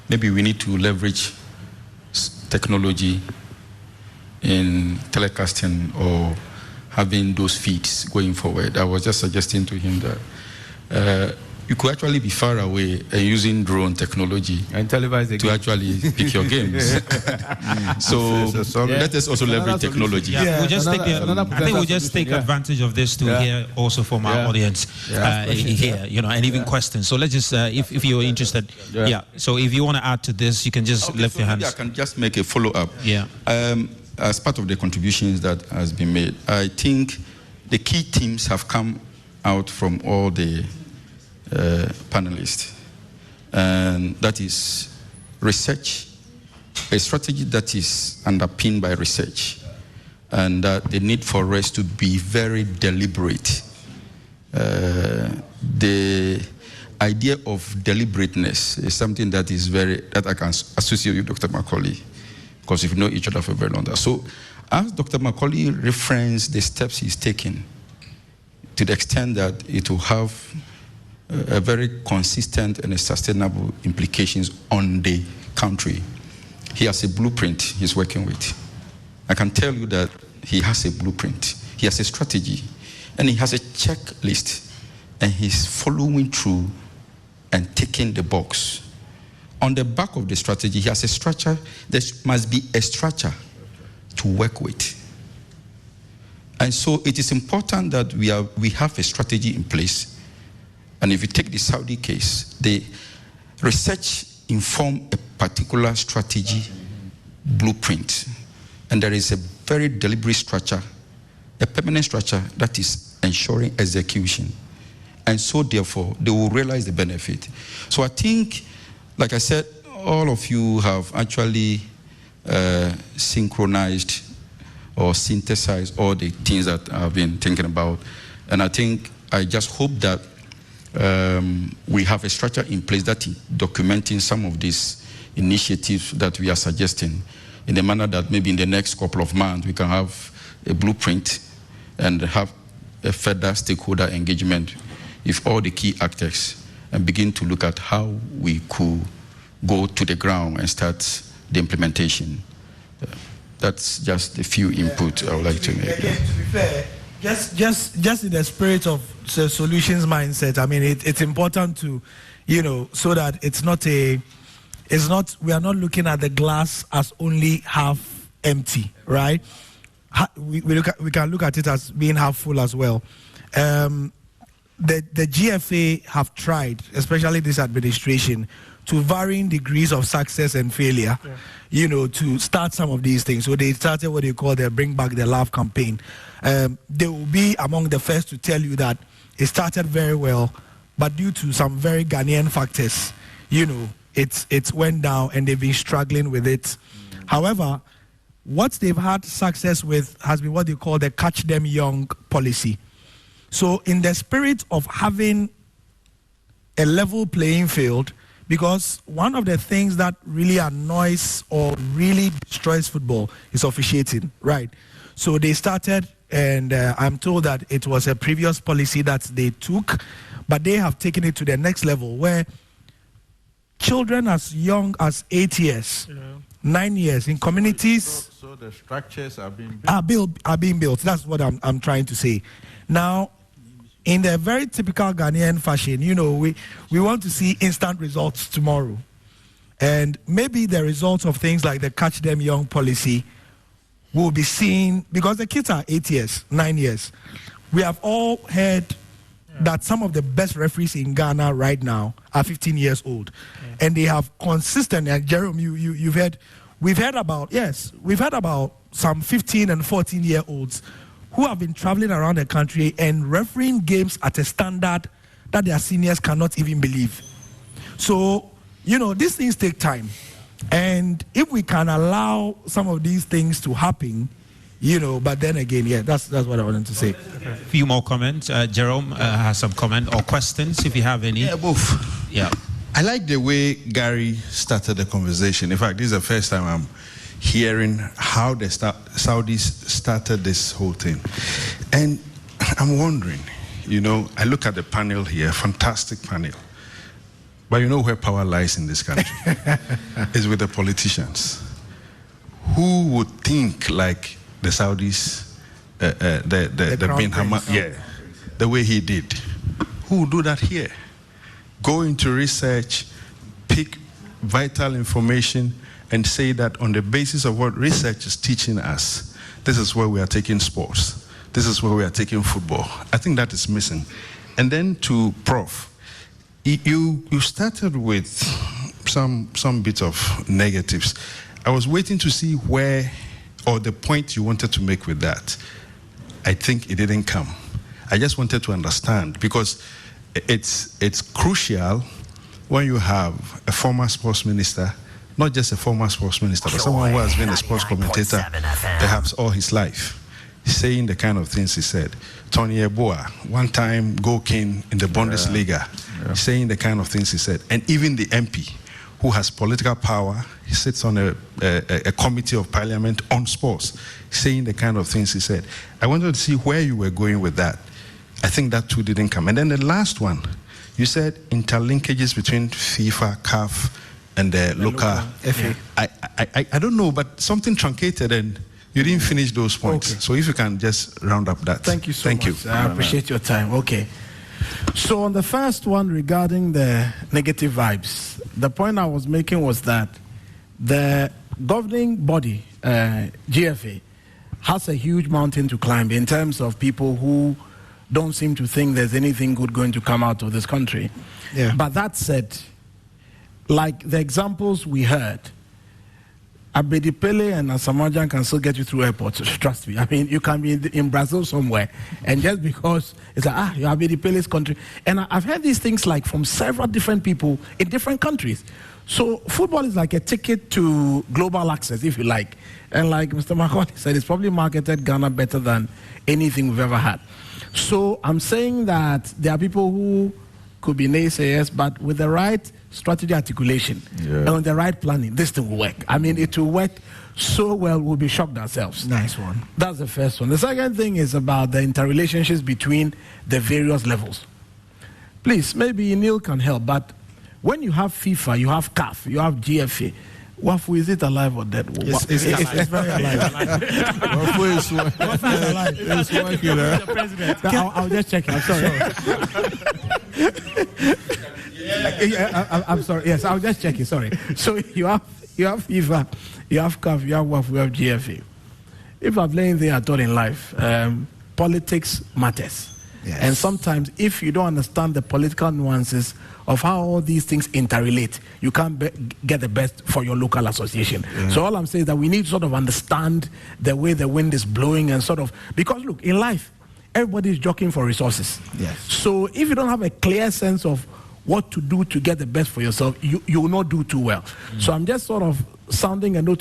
maybe we need to leverage technology in telecasting or having those feeds going forward. I was just suggesting to him that you could actually be far away and using drone technology and televise to actually pick your games. So let us also leverage technology. Yeah, we'll just I think we'll just take advantage of this to hear also from our audience here, and even questions. So let's just, if you're interested, So if you want to add to this, you can just lift your hands. I can just make a follow-up. Yeah. As part of the contributions that has been made, I think the key teams have come out from all the panelists. And that is research, a strategy that is underpinned by research, and the need for us to be very deliberate. The idea of deliberateness is something that I can associate with Dr. Macaulay, because we've known each other for a very long time. So as Dr. Macaulay referenced the steps he's taken, to the extent that it will have a very consistent and a sustainable implications on the country, he has a blueprint he's working with. I can tell you that he has a blueprint, he has a strategy, and he has a checklist, and he's following through and ticking the box. On the back of the strategy, he has a structure. There must be a structure to work with. And so it is important that we have a strategy in place. And if you take the Saudi case, the research informed a particular strategy blueprint. And there is a very deliberate structure, a permanent structure that is ensuring execution. And so therefore, they will realize the benefit. So I think, like I said, all of you have actually synchronized or synthesized all the things that I've been thinking about. And I just hope that we have a structure in place that is documenting some of these initiatives that we are suggesting in the manner that maybe in the next couple of months we can have a blueprint and have a further stakeholder engagement with all the key actors and begin to look at how we could go to the ground and start the implementation. That's just a few input I would like to make. Again, to be fair, just in the spirit of the solutions mindset, I mean, it's important to, so that we are not looking at the glass as only half empty, right? We can look at it as being half full as well. The GFA have tried, especially this administration, to varying degrees of success and failure, to start some of these things. So they started what they call the Bring Back the Love campaign. They will be among the first to tell you that it started very well, but due to some very Ghanaian factors, it's went down and they've been struggling with it. However, what they've had success with has been what they call the Catch Them Young policy. So in the spirit of having a level playing field, because one of the things that really annoys or really destroys football is officiating, right? So they started, and I'm told that it was a previous policy that they took, but they have taken it to the next level where children as young as 8 years, 9 years in communities. So the structures are being built. Are being built. That's what I'm trying to say. Now, in the very typical Ghanaian fashion, we want to see instant results tomorrow. And maybe the results of things like the Catch Them Young policy will be seen, because the kids are 8 years, 9 years. We have all heard that some of the best referees in Ghana right now are 15 years old. And they have consistent, and Jerome, we've heard about some 15 and 14-year-olds who have been traveling around the country and refereeing games at a standard that their seniors cannot even believe. So, these things take time. And if we can allow some of these things to happen, but then again, that's what I wanted to say. A few more comments. Jerome has some comment or questions, if you have any. Yeah, both. Yeah. I like the way Gary started the conversation. In fact, this is the first time I'm hearing how the Saudis started this whole thing. And I'm wondering, I look at the panel here, fantastic panel. But you know where power lies in this country? It's with the politicians. Who would think like the Saudis, the bin Hamad, the way he did? Who would do that here? Go into research, pick vital information, and say that on the basis of what research is teaching us, this is where we are taking sports. This is where we are taking football. I think that is missing. And then to Prof, you started with some bit of negatives. I was waiting to see where, or the point you wanted to make with that. I think it didn't come. I just wanted to understand, because it's crucial when you have a former sports minister, not just a former sports minister, but someone who has been a sports commentator perhaps all his life, saying the kind of things he said. Tony Yeboah, one time goal king in the Bundesliga, saying the kind of things he said. And even the MP, who has political power, he sits on a committee of parliament on sports, saying the kind of things he said. I wanted to see where you were going with that. I think that too didn't come. And then the last one, you said interlinkages between FIFA, CAF, and the local. FA. I don't know, but something truncated and you didn't finish those points. Okay. So if you can just round up that. Thank you so much. I appreciate your time. Okay. So on the first one regarding the negative vibes, the point I was making was that the governing body, GFA, has a huge mountain to climb in terms of people who don't seem to think there's anything good going to come out of this country. Yeah. But that said, like the examples we heard, Abedi Pele and Asamajan can still get you through airports, trust me. I mean, you can be in Brazil somewhere, and just because it's like, you're Abedi Pele's country. And I've heard these things like from several different people in different countries. So football is like a ticket to global access, if you like. And like Mr. Macaulay said, it's probably marketed Ghana better than anything we've ever had. So I'm saying that there are people who could be naysayers, but with the right strategy articulation and the right planning, this thing will work. I mean, it will work so well, we'll be shocked ourselves. Nice one. That's the first one. The second thing is about the interrelationships between the various levels. Please, maybe Neil can help, but when you have FIFA, you have CAF, you have GFA, Wafu, is it alive or dead? It's very alive. Wafu is alive. It's working. I'll just check it. I'm sorry. I'm sorry. Yes, I'll just check it. Sorry. So you have FIFA, you have CAF, you have Wafu, you have GFA. If I've learned anything at all in life, politics matters. Yes. And sometimes if you don't understand the political nuances of how all these things interrelate, you can't get the best for your local association. Yeah. So all I'm saying is that we need to sort of understand the way the wind is blowing and sort of, because look, in life, everybody is jockeying for resources. Yes. So if you don't have a clear sense of what to do to get the best for yourself, you will not do too well. So I'm just sort of sounding a note